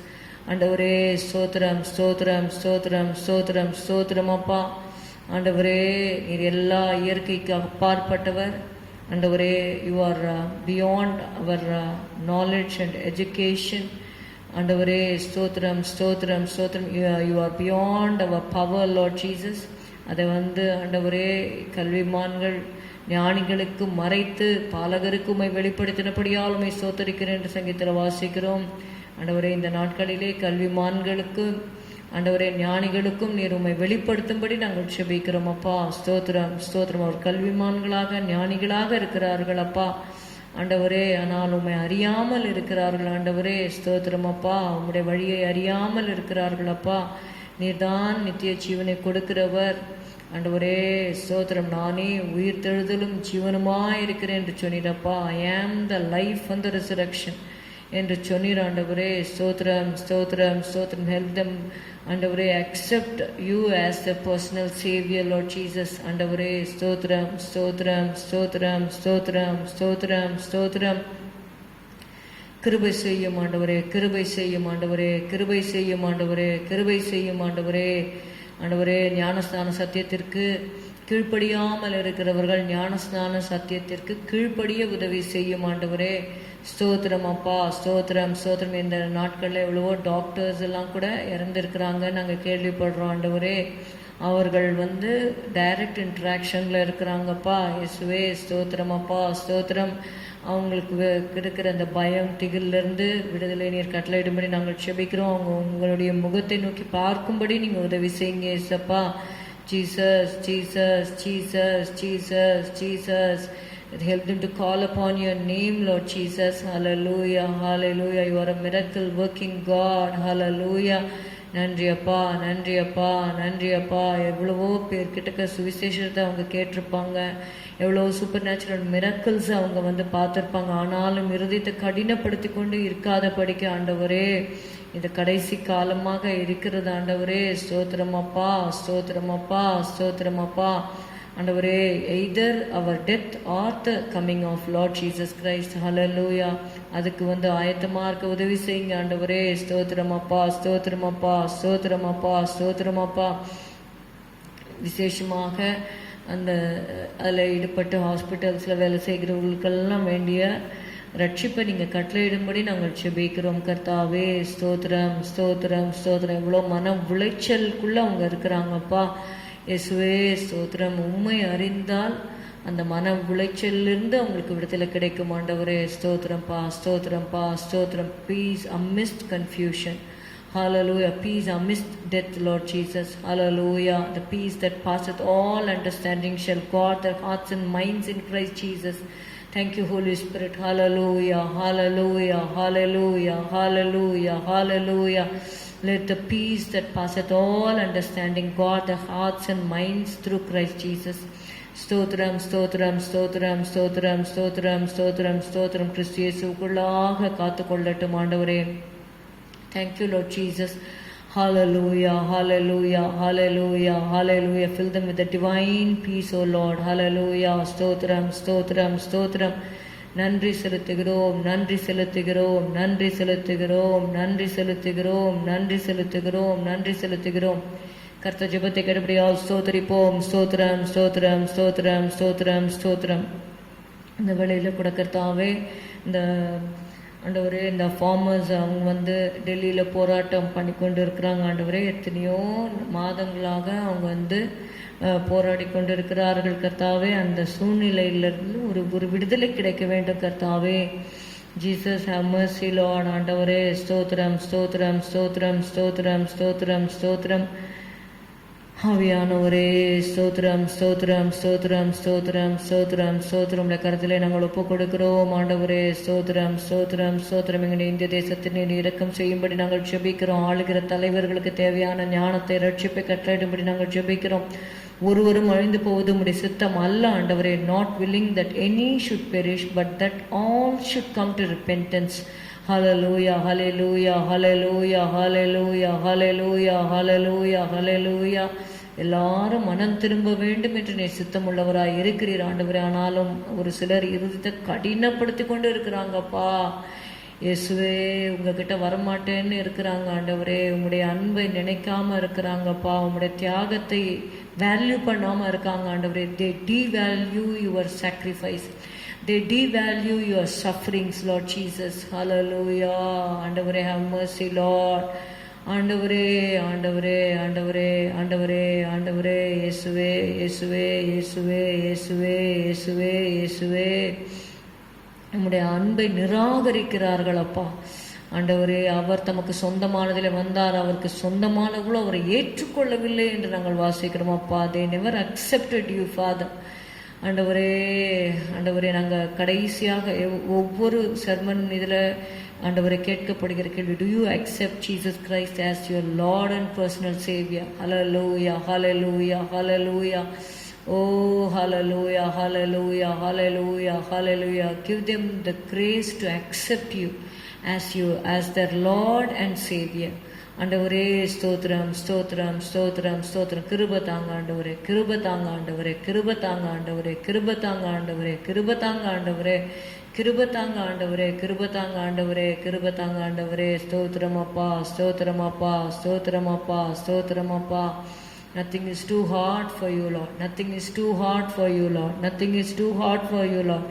ஆண்டவரே ஸ்தோத்திரம் ஸ்தோத்திரம் ஸ்தோத்திரம் ஸ்தோத்திரம் ஸ்தோத்திரம் அப்பா. ஆண்டவரே நீர் எல்லா இயற்கைக்கு அப்பாற்பட்டவர் ஆண்டவரே. You are beyond our knowledge and education ஆண்டவரே. ஸ்தோத்திரம் ஸ்தோத்திரம் ஸ்தோத்திரம். You are beyond our power, Lord Jesus. அதை ஆண்டவரே கல்விமான்கள் ஞானிகளுக்கு மறைத்து பாலகருக்கு உம்மை வெளிப்படுத்தினபடியால் உம்மை ஸ்தோத்தரிக்கிறேன் என்று சங்கீதத்தில் வாசிக்கிறோம் ஆண்டவரே. இந்த நாட்களிலே கல்விமான்களுக்கும் ஆண்டவரே ஞானிகளுக்கும் நீர் உம்மை வெளிப்படுத்தும்படி நாங்கள் ஜெபிக்கிறோம் அப்பா. ஸ்தோத்திரம் ஸ்தோத்திரம். அவர் கல்விமான்களாக ஞானிகளாக இருக்கிறார்கள் அப்பா ஆண்டவரே. ஆனால் உம்மை அறியாமல் இருக்கிறார்கள் ஆண்டவரே. ஸ்தோத்திரம் அப்பா. உம்முடைய வழியை அறியாமல் இருக்கிறார்கள் அப்பா. நீர்தான் நித்திய ஜீவனை கொடுக்கிறவர் ஆண்டவரே. ஸ்தோத்திரம். நானே உயிர் தெழுதலும் ஜீவனுமாய் இருக்கிறேன் என்று சொன்னீரப்பா. ஐ ஆம் the life and the resurrection என்று சொன்னீர் ஆண்டவரே. ஸ்தோத்திரம் ஸ்தோத்திரம் ஸ்தோத்திரம். ஹெல்ப் தம் ஆண்டவரே accept you as the personal Xavier, Lord Jesus ஆண்டவரே. ஸ்தோத்திரம் ஸ்தோத்திரம் ஸ்தோத்திரம் ஸ்தோத்திரம் ஸ்தோத்திரம் ஸ்தோத்திரம். கிருபை செய்யும் ஆண்டவரே, கிருபை செய்யும் ஆண்டவரே, கிருபை செய்யும் ஆண்டவரே, கிருபை செய்யும் ஆண்டவரே. ஆண்டவரே ஞானஸ்நான சத்தியத்திற்கு கீழ்ப்படியாமல் இருக்கிறவர்கள் ஞானஸ்நான சத்தியத்திற்கு கீழ்ப்படிய உதவி செய்யும் ஆண்டவரே. ஸ்தோத்திரம் அப்பா. ஸ்தோத்திரம் ஸ்தோத்திரம். இந்த நாட்களில் எவ்வளவோ டாக்டர்ஸ் எல்லாம் கூட இறந்துருக்கிறாங்க நாங்கள் கேள்விப்படுறோம் ஆண்டவரே. அவர்கள் டைரக்ட் இன்ட்ராக்ஷனில் இருக்கிறாங்கப்பா. இயேசுவே ஸ்தோத்திரம் அப்பா. ஸ்தோத்திரம். அவங்களுக்கு இருக்கிற அந்த பயம் திகிலிருந்து விடுதலை நீர் கட்டளையிடும்படி நாங்கள் ஜெபிக்கிறோம். அவங்க உங்களுடைய முகத்தை நோக்கி பார்க்கும்படி நீங்கள் உதவி செய்யுங்க ஏசப்பா. Jesus Jesus Jesus Jesus Jesus. Help them to call upon your name, Lord Jesus. Hallelujah, hallelujah. You are a miracle working God. Hallelujah. நன்றி அப்பா, நன்றி அப்பா, நன்றி அப்பா. எவ்வளவோ பேர்கிட்ட சுவிசேஷத்தை அவங்க கேட்டிருப்பாங்க, எவ்வளோ சூப்பர் நேச்சுரல் மிரக்கிள்ஸ் அவங்க பார்த்துருப்பாங்க. ஆனாலும் இருதயத்தை கடினப்படுத்தி கொண்டு இருக்காத படிக்க ஆண்டவரே இந்த கடைசி காலமாக இருக்கிறது ஆண்டவரே. ஸ்தோத்திரம் அப்பா, ஸ்தோத்திரம் அப்பா, ஸ்தோத்திரம் அப்பா. ஆண்டவரே எய்தர் அவர் death or the coming of Lord Jesus Christ. Hallelujah. அதுக்கு ஆயத்தமாக இருக்க உதவி செய்யுங்க ஆண்டவரே. ஸ்தோத்திரம் அப்பா, ஸ்தோத்திரம் அப்பா, ஸ்தோத்திரம் அப்பா, ஸ்தோத்திரம் அப்பா. விசேஷமாக அதில் ஈடுபட்டு ஹாஸ்பிட்டல்ஸில் வேலை செய்கிறவர்களுக்கெல்லாம் வேண்டிய ரட்சிப்பை நீங்கள் கட்டளையிடும்படி நாங்கள் செபிக்கிறோம் கர்த்தாவே. ஸ்தோத்திரம் ஸ்தோத்திரம் ஸ்தோத்திரம். இவ்வளோ மன உளைச்சலுக்குள்ளே அவங்க இருக்கிறாங்கப்பா. இயேசுவே ஸ்தோத்திரம். உண்மை அறிந்தால் அந்த மன உளைச்சலிருந்து அவங்களுக்கு விடுதலை கிடைக்கும் ஆண்டவரே. ஸ்தோத்திரம்ப்பா, ஸ்தோத்திரம்ப்பா, ஸ்தோத்திரம். Peace amidst confusion. Hallelujah. Peace amidst death, Lord Jesus. Hallelujah. The peace that passeth all understanding shall guard their hearts and minds in Christ Jesus. Thank you, Holy Spirit. Hallelujah. Hallelujah. Hallelujah. Hallelujah. Hallelujah. Let the peace that passeth all understanding guard their hearts and minds through Christ Jesus. ஸ்தோத்திரம் ஸ்தோத்திரம் ஸ்தோத்திரம் ஸ்தோத்திரம் ஸ்தோத்திரம் ஸ்தோத்திரம் ஸ்தோத்திரம். கிறிஸ்து இயேசுவுக்குள்ளாக காத்துக்கொள்ளட்டும் ஆண்டவரே. Thank you, Lord Jesus. Hallelujah, hallelujah, hallelujah, hallelujah. Fill them with the divine peace, O Lord. Hallelujah. Stotram, stotram, stotram. நன்றி செலுத்துகிறோம், நன்றி செலுத்துகிறோம், நன்றி செலுத்துகிறோம், நன்றி செலுத்துகிறோம், நன்றி செலுத்துகிறோம், நன்றி செலுத்துகிறோம். கர்த்தர் ஜெபத்தை கேட்டபடியால் ஸ்தோத்திரிப்போம். ஸ்தோத்திரம் ஸ்தோத்திரம் ஸ்தோத்திரம் ஸ்தோத்திரம் ஸ்தோத்திரம். இந்த வேளையில் கூட கர்த்தாவே, இந்த ஆண்டவரே, இந்த ஃபார்மர்ஸ் அவங்க டெல்லியில் போராட்டம் பண்ணி கொண்டு இருக்கிறாங்க ஆண்டவரே. எத்தனையோ மாதங்களாக அவங்க போராடி கொண்டு இருக்கிறார்கள் கர்த்தாவே. அந்த சூழ்நிலையிலிருந்து ஒரு விடுதலை கிடைக்க வேண்டும் கர்த்தாவே. Jesus have mercy Lord. ஆண்டவரே ஸ்தோத்திரம் ஸ்தோத்திரம் ஸ்தோத்திரம் ஸ்தோத்திரம் ஸ்தோத்திரம் ஸ்தோத்திரம். ஆவியானவரே ஸ்தோத்திரம் ஸ்தோத்திரம் ஸ்தோத்திரம் ஸ்தோத்திரம் ஸ்தோத்திரம் ஸ்தோத்திரம். கருத்திலே நாங்கள் ஒப்புக் கொடுக்கிறோம் ஆண்டவரே. ஸ்தோத்திரம் ஸ்தோத்திரம் ஸ்தோத்திரம். எங்களுடைய இந்திய தேசத்தின் இரக்கம் செய்யும்படி நாங்கள் ஜெபிக்கிறோம். ஆளுகிற தலைவர்களுக்கு தேவையான ஞானத்தை ரட்சிப்பை கட்டளையிடும்படி நாங்கள் ஜெபிக்கிறோம். ஒருவரும் அழிந்து போவது உம்முடைய சித்தம் அல்ல ஆண்டவரே. Not willing that any should perish but that all should come to repentance. Hallelujah, hallelujah, hallelujah, hallelujah, hallelujah, hallelujah, hallelujah. எல்லாரும் மனம் திரும்ப வேண்டும் என்று நீ சித்தமுள்ளவராய் இருக்கிறீர் ஆண்டவரே. ஆனாலும் ஒரு சிலர் இருதயத்தை கடினப்படுத்தி கொண்டு இருக்கிறாங்கப்பா. இயேசுவே, உங்ககிட்ட வரமாட்டேன்னு இருக்கிறாங்க ஆண்டவரே. உங்களுடைய அன்பை நினைக்காம இருக்கிறாங்கப்பா. உங்களுடைய தியாகத்தை வேல்யூ பண்ணாம இருக்காங்க ஆண்டவரே. they devalue your sacrifice. They devalue your sufferings, Lord Jesus. Hallelujah. ஆண்டவரே, have mercy, Lord. ஆண்டவரே ஆண்டவரே ஆண்டவரே ஆண்டவரே ஆண்டவரே. இயேசுவே இயேசுவே இயேசுவே இயேசுவே இயேசுவே இயேசுவே. நம்முடைய அன்பை நிராகரிக்கிறார்கள் அப்பா. ஆண்டவரே, அவர் தமக்கு சொந்தமானதில் வந்தார், அவருக்கு சொந்தமானவர்களோ அவரை ஏற்றுக்கொள்ளவில்லை என்று நாங்கள் வாசிக்கிறோம் அப்பா. they never accepted you, Father. ஆண்டவரே ஆண்டவரே, நாங்கள் கடைசியாக ஒவ்வொரு சர்மன் இதில் ஆண்டவரை கேட்கப்படுகிற கேள்வி, do you accept Jesus Christ as your Lord and personal Savior? Hallelujah, hallelujah, hallelujah. Oh, hallelujah, hallelujah, hallelujah, hallelujah. Give them the grace to accept you as their Lord and Savior. ஆண்டவரே ஸ்தோத்திரம் ஸ்தோத்திரம் ஸ்தோத்திரம் ஸ்தோத்திரம். கிருபை தாங்க ஆண்டவரே, கிருபை தாங்க ஆண்டவரே, கிருபை தாங்க ஆண்டவரே, கிருபை தாங்க ஆண்டவரே, கிருபை தாங்க ஆண்டவரே, கிருபை தாங்க ஆண்டவரே, கிருபை தாங்க ஆண்டவரே, கிருபை தாங்க ஆண்டவரே. ஸ்தோத்திரம் அப்பா, ஸ்தோத்திரம் அப்பா, ஸ்தோத்திரம் அப்பா, ஸ்தோத்திரம் அப்பா. Nothing is too hard for you, Lord. Nothing is too hard for you, Lord. Nothing is too hard for you, Lord.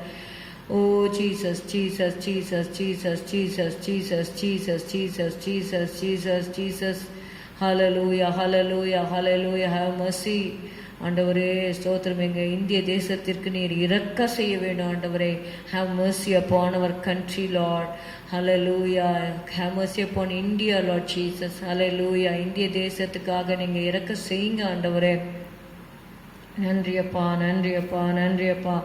Oh Jesus, Jesus, Jesus, Jesus, Jesus, Jesus, Jesus, Jesus, Jesus, Jesus, Jesus. Hallelujah, hallelujah, hallelujah. Have mercy. ஆண்டவரே ஸ்தோத்திரம். எங்கள் இந்திய தேசத்திற்கு நீர் இரக்க செய்ய வேண்டும் ஆண்டவரே. Have mercy upon our country, Lord. Hallelujah. Have mercy upon India, Lord Jesus. Hallelujah. இந்திய தேசத்துக்காக நீங்கள் இரக்க செய்யுங்க ஆண்டவரே. நன்றியப்பா, நன்றியப்பா, நன்றியப்பா.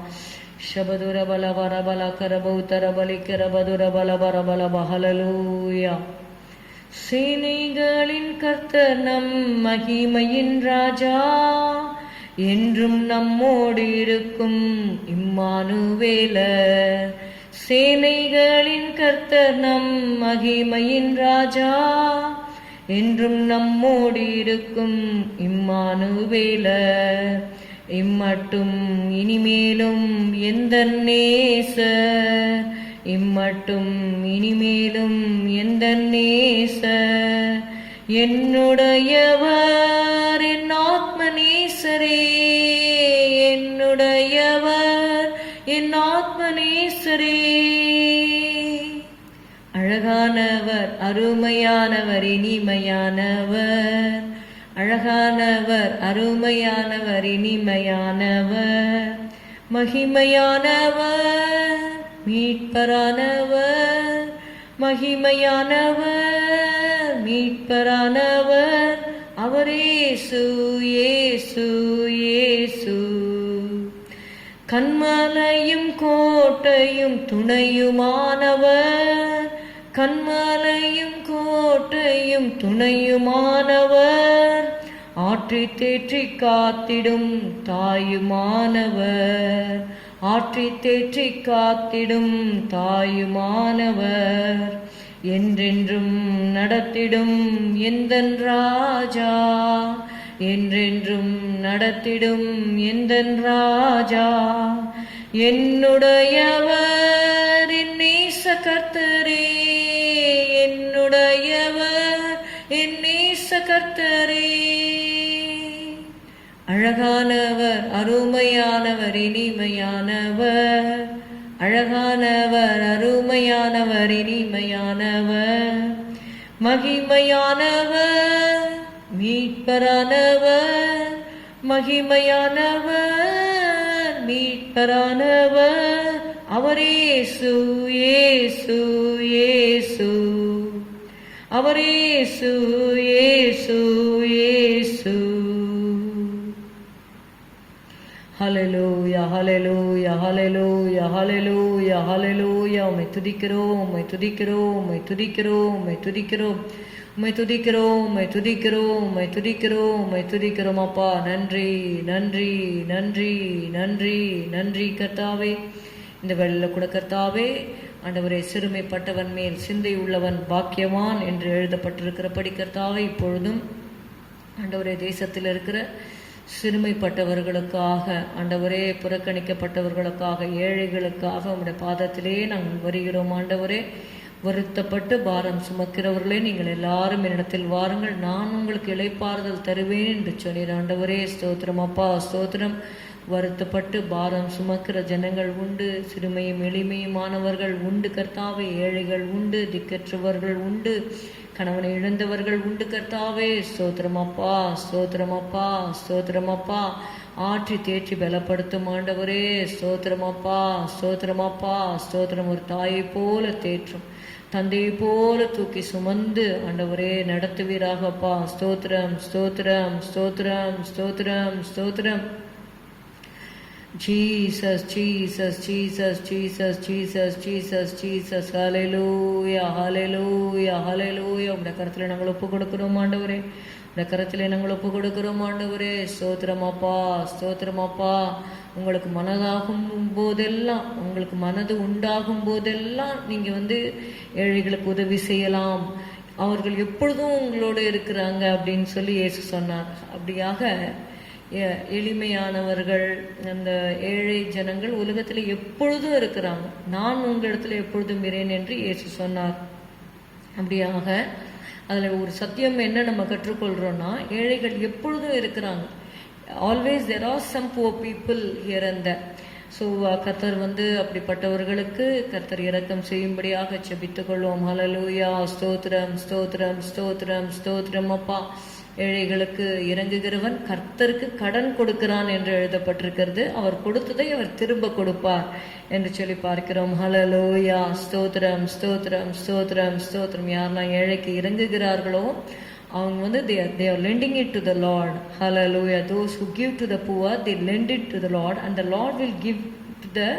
ಶಬದುರ ಬಲ ವರ ಬಲ ಕರಬೌತರ ಬಲಿಕರ ಬದುರ ಬಲ ಬರ ಬಲ ஹalleluya. சேனைகளின் கர்த்தர் நம் மகிமையின் ராஜா, என்றும் நம்மோடு இருக்கும் இம்மானுவேலர். சேனைகளின் கர்த்தர் நம் மகிமையின் ராஜா, என்றும் நம்மோடு இருக்கும் இம்மானுவேலர். இம்மட்டும் இனிமேலும் எந்தன் நேசர், இம்மட்டும் இனிமேலும் எந்தன் நேசர், என்னுடையவர் என் ஆத்ம நேசரே, என்னுடையவர் என் ஆத்ம நேசரே. அழகானவர், அருமையானவர், இனிமையானவர், அழகானவர், அருமையானவர், இனிமையானவர், மகிமையானவர், மீட்பரானவர், மகிமையானவர், மீட்பரானவர், அவரே இயேசு, இயேசு, இயேசு. கன்மலையும் கோட்டையும் துணையுமானவர், கன்மலையும் கோட்டையும் துணையுமானவர், ஆற்றி தேற்றி காத்திடும் தாயுமானவர், ஆற்றி தேற்றி காத்திடும் தாயுமானவர், என்றென்றும் நடத்திடும் எந்தன் ராஜா, என்றென்றும் நடத்திடும் எந்தன் ராஜா, என்னுடையவர் என் நேச கர்த்தரே, என்னுடையவர் என் நேச கர்த்தரே. அழகானவர், அருமையானவர், இனிமையானவர், அழகானவர், அருமையானவர், இனிமையானவர், மகிமையானவர், மீட்பரானவர், மகிமையானவர், மீட்பரானவர், அவரே இயேசு, இயேசு, இயேசு, அவரே இயேசு, இயேசு, இயேசு. ஹல்லேலூயா, ஹல்லேலூயா, ஹல்லேலூயா, ஹல்லேலூயா, ஹல்லேலூயா. உம்மை துதிக்கிறோம், உம்மை துதிக்கிறோம், உம்மை துதிக்கிறோம், உம்மை துதிக்கிறோம், உம்மை துதிக்கிறோம், உம்மை துதிக்கிறோம், உம்மை துதிக்கிறோம், உம்மை துதிக்கிறோம் அப்பா. நன்றி, நன்றி, நன்றி, நன்றி, நன்றி கர்த்தாவே. இந்த வேளையில கூட கர்த்தாவே, ஆண்டவரே, சிறுமைப்பட்டவன் மேல் சிந்தை உள்ளவன் பாக்கியவான் என்று எழுதப்பட்டிருக்கிறபடி கர்த்தாவே, இப்பொழுதும் ஆண்டவரே தேசத்தில் இருக்கிற சிறுமைப்பட்டவர்களுக்காக, ஆண்டவரே புறக்கணிக்கப்பட்டவர்களுக்காக, ஏழைகளுக்காக உம்முடைய பாதத்திலே நாங்கள் வருகிறோம். ஆண்டவரே, வருத்தப்பட்டு பாரம் சுமக்கிறவர்களே, நீங்கள் எல்லாரும் என்னிடத்தில் வாருங்கள், நான் உங்களுக்கு இளைப்பாறுதல் தருவேன் என்று சொன்னீர். ஆண்டவரே ஸ்தோத்திரம் அப்பா, ஸ்தோத்திரம். வருத்தப்பட்டு பாரம் சுமக்கிற ஜனங்கள் உண்டு, சிறுமையும் எளிமையுமானவர்கள் உண்டு கர்த்தாவே, ஏழைகள் உண்டு, திக்கற்றவர்கள் உண்டு, கணவனை இழந்தவர்கள் உண்டு கர்த்தாவே. ஸ்தோத்திரமப்பா, ஸ்தோத்திரமப்பா, ஸ்தோத்திரமப்பா. ஆற்றி தேற்றி பலப்படுத்தும் ஆண்டவரே, ஸ்தோத்திரமப்பா, ஸ்தோத்திரமப்பா, ஸ்தோத்திரம். ஒரு தாயை போல தேற்றும், தந்தையை போல தூக்கி சுமந்து ஆண்டவரே நடத்துவீராகப்பா. ஸ்தோத்திரம், ஸ்தோத்திரம், ஸ்தோத்திரம், ஸ்தோத்திரம், ஸ்தோத்திரம். Jesus, Jesus, Jesus, Jesus, Jesus, Jesus, Jesus. Hallelujah, hallelujah, hallelujah. உம்முடைய கரத்திலே நாங்கள் ஒப்பு கொடுக்கிறோம் ஆண்டவரே, உம்முடைய கரத்திலே நாங்கள் ஒப்பு கொடுக்கிறோம் ஆண்டவரே. ஸ்தோத்திரமாப்பா, ஸ்தோத்திரமாப்பா. உங்களுக்கு மனதாகும் போதெல்லாம், உங்களுக்கு மனது உண்டாகும் போதெல்லாம் நீங்கள் ஏழைகளுக்கு உதவி செய்யலாம், அவர்கள் எப்பொழுதும் உங்களோடு இருக்கிறாங்க அப்படின்னு சொல்லி இயேசு சொன்னார். அப்படியாக எளிமையானவர்கள், அந்த ஏழை ஜனங்கள் உலகத்தில் எப்பொழுதும் இருக்கிறாங்க. நான் உங்களிடத்துல எப்பொழுதும் இருக்கிறேன் என்று இயேசு சொன்னார். அப்படியாக அதில் ஒரு சத்தியம் என்ன நம்ம கற்றுக்கொள்கிறோன்னா, ஏழைகள் எப்பொழுதும் இருக்கிறாங்க. Always there are some poor people here and there. So கர்த்தர் அப்படிப்பட்டவர்களுக்கு கர்த்தர் இரக்கம் செய்யும்படியாக ஜெபித்துக் கொள்வோம். ஹல்லேலூயா, ஸ்தோத்திரம், ஸ்தோத்திரம், ஸ்தோத்திரம், ஸ்தோத்திரம் அப்பா. ஏழைகளுக்கு இறங்குகிறவன் கர்த்தருக்கு கடன் கொடுக்கிறான் என்று எழுதப்பட்டிருக்கிறது. அவர் கொடுத்ததை அவர் திரும்ப கொடுப்பார் என்று சொல்லி பார்க்கிறோம். ஹல்லேலூயா, ஸ்தோத்திரம், ஸ்தோத்திரம், ஸ்தோத்திரம், ஸ்தோத்திரம். யாரெல்லாம் ஏழைக்கு இறங்குகிறார்களோ அவங்க they are lending it to the Lord. Hallelujah. Those who give to the poor, they lend it to the Lord, and the Lord will give to the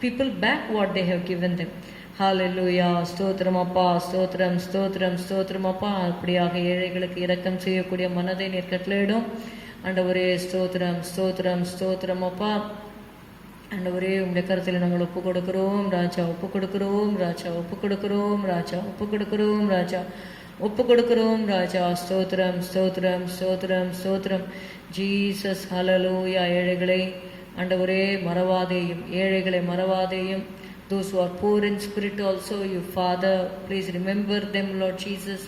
people back what they have given them. ஹல்லேலூயா, ஸ்தோத்திரம் அப்பா, ஸ்தோத்திரம், ஸ்தோத்திரம், ஸ்தோத்திரம் அப்பா. அப்படியாக ஏழைகளுக்கு இரக்கம் செய்யக்கூடிய மனதை நீர் கட்டளையிடும் ஆண்டவரே. ஸ்தோத்திரம், ஸ்தோத்திரம், ஸ்தோத்திரம் அப்பா. ஆண்டவரே, உம்முடைய கருத்தில் நாங்கள் ஒப்பு கொடுக்கிறோம் ராஜா, ஒப்பு கொடுக்கிறோம் ராஜா, ஒப்பு கொடுக்கிறோம் ராஜா, ஒப்பு கொடுக்கிறோம் ராஜா. ஒப்பு கொடுக்கிறோம் ராஜா. ஸ்தோத்திரம் ஸ்தோத்திரம் ஸ்தோத்திரம் ஸ்தோத்திரம் ஜீசஸ். ஹல்லேலூயா. ஏழைகளை ஆண்டவரே மறவாதேயும், ஏழைகளை மறவாதேயும். Those who are poor in spirit also, you Father, please remember them, Lord Jesus.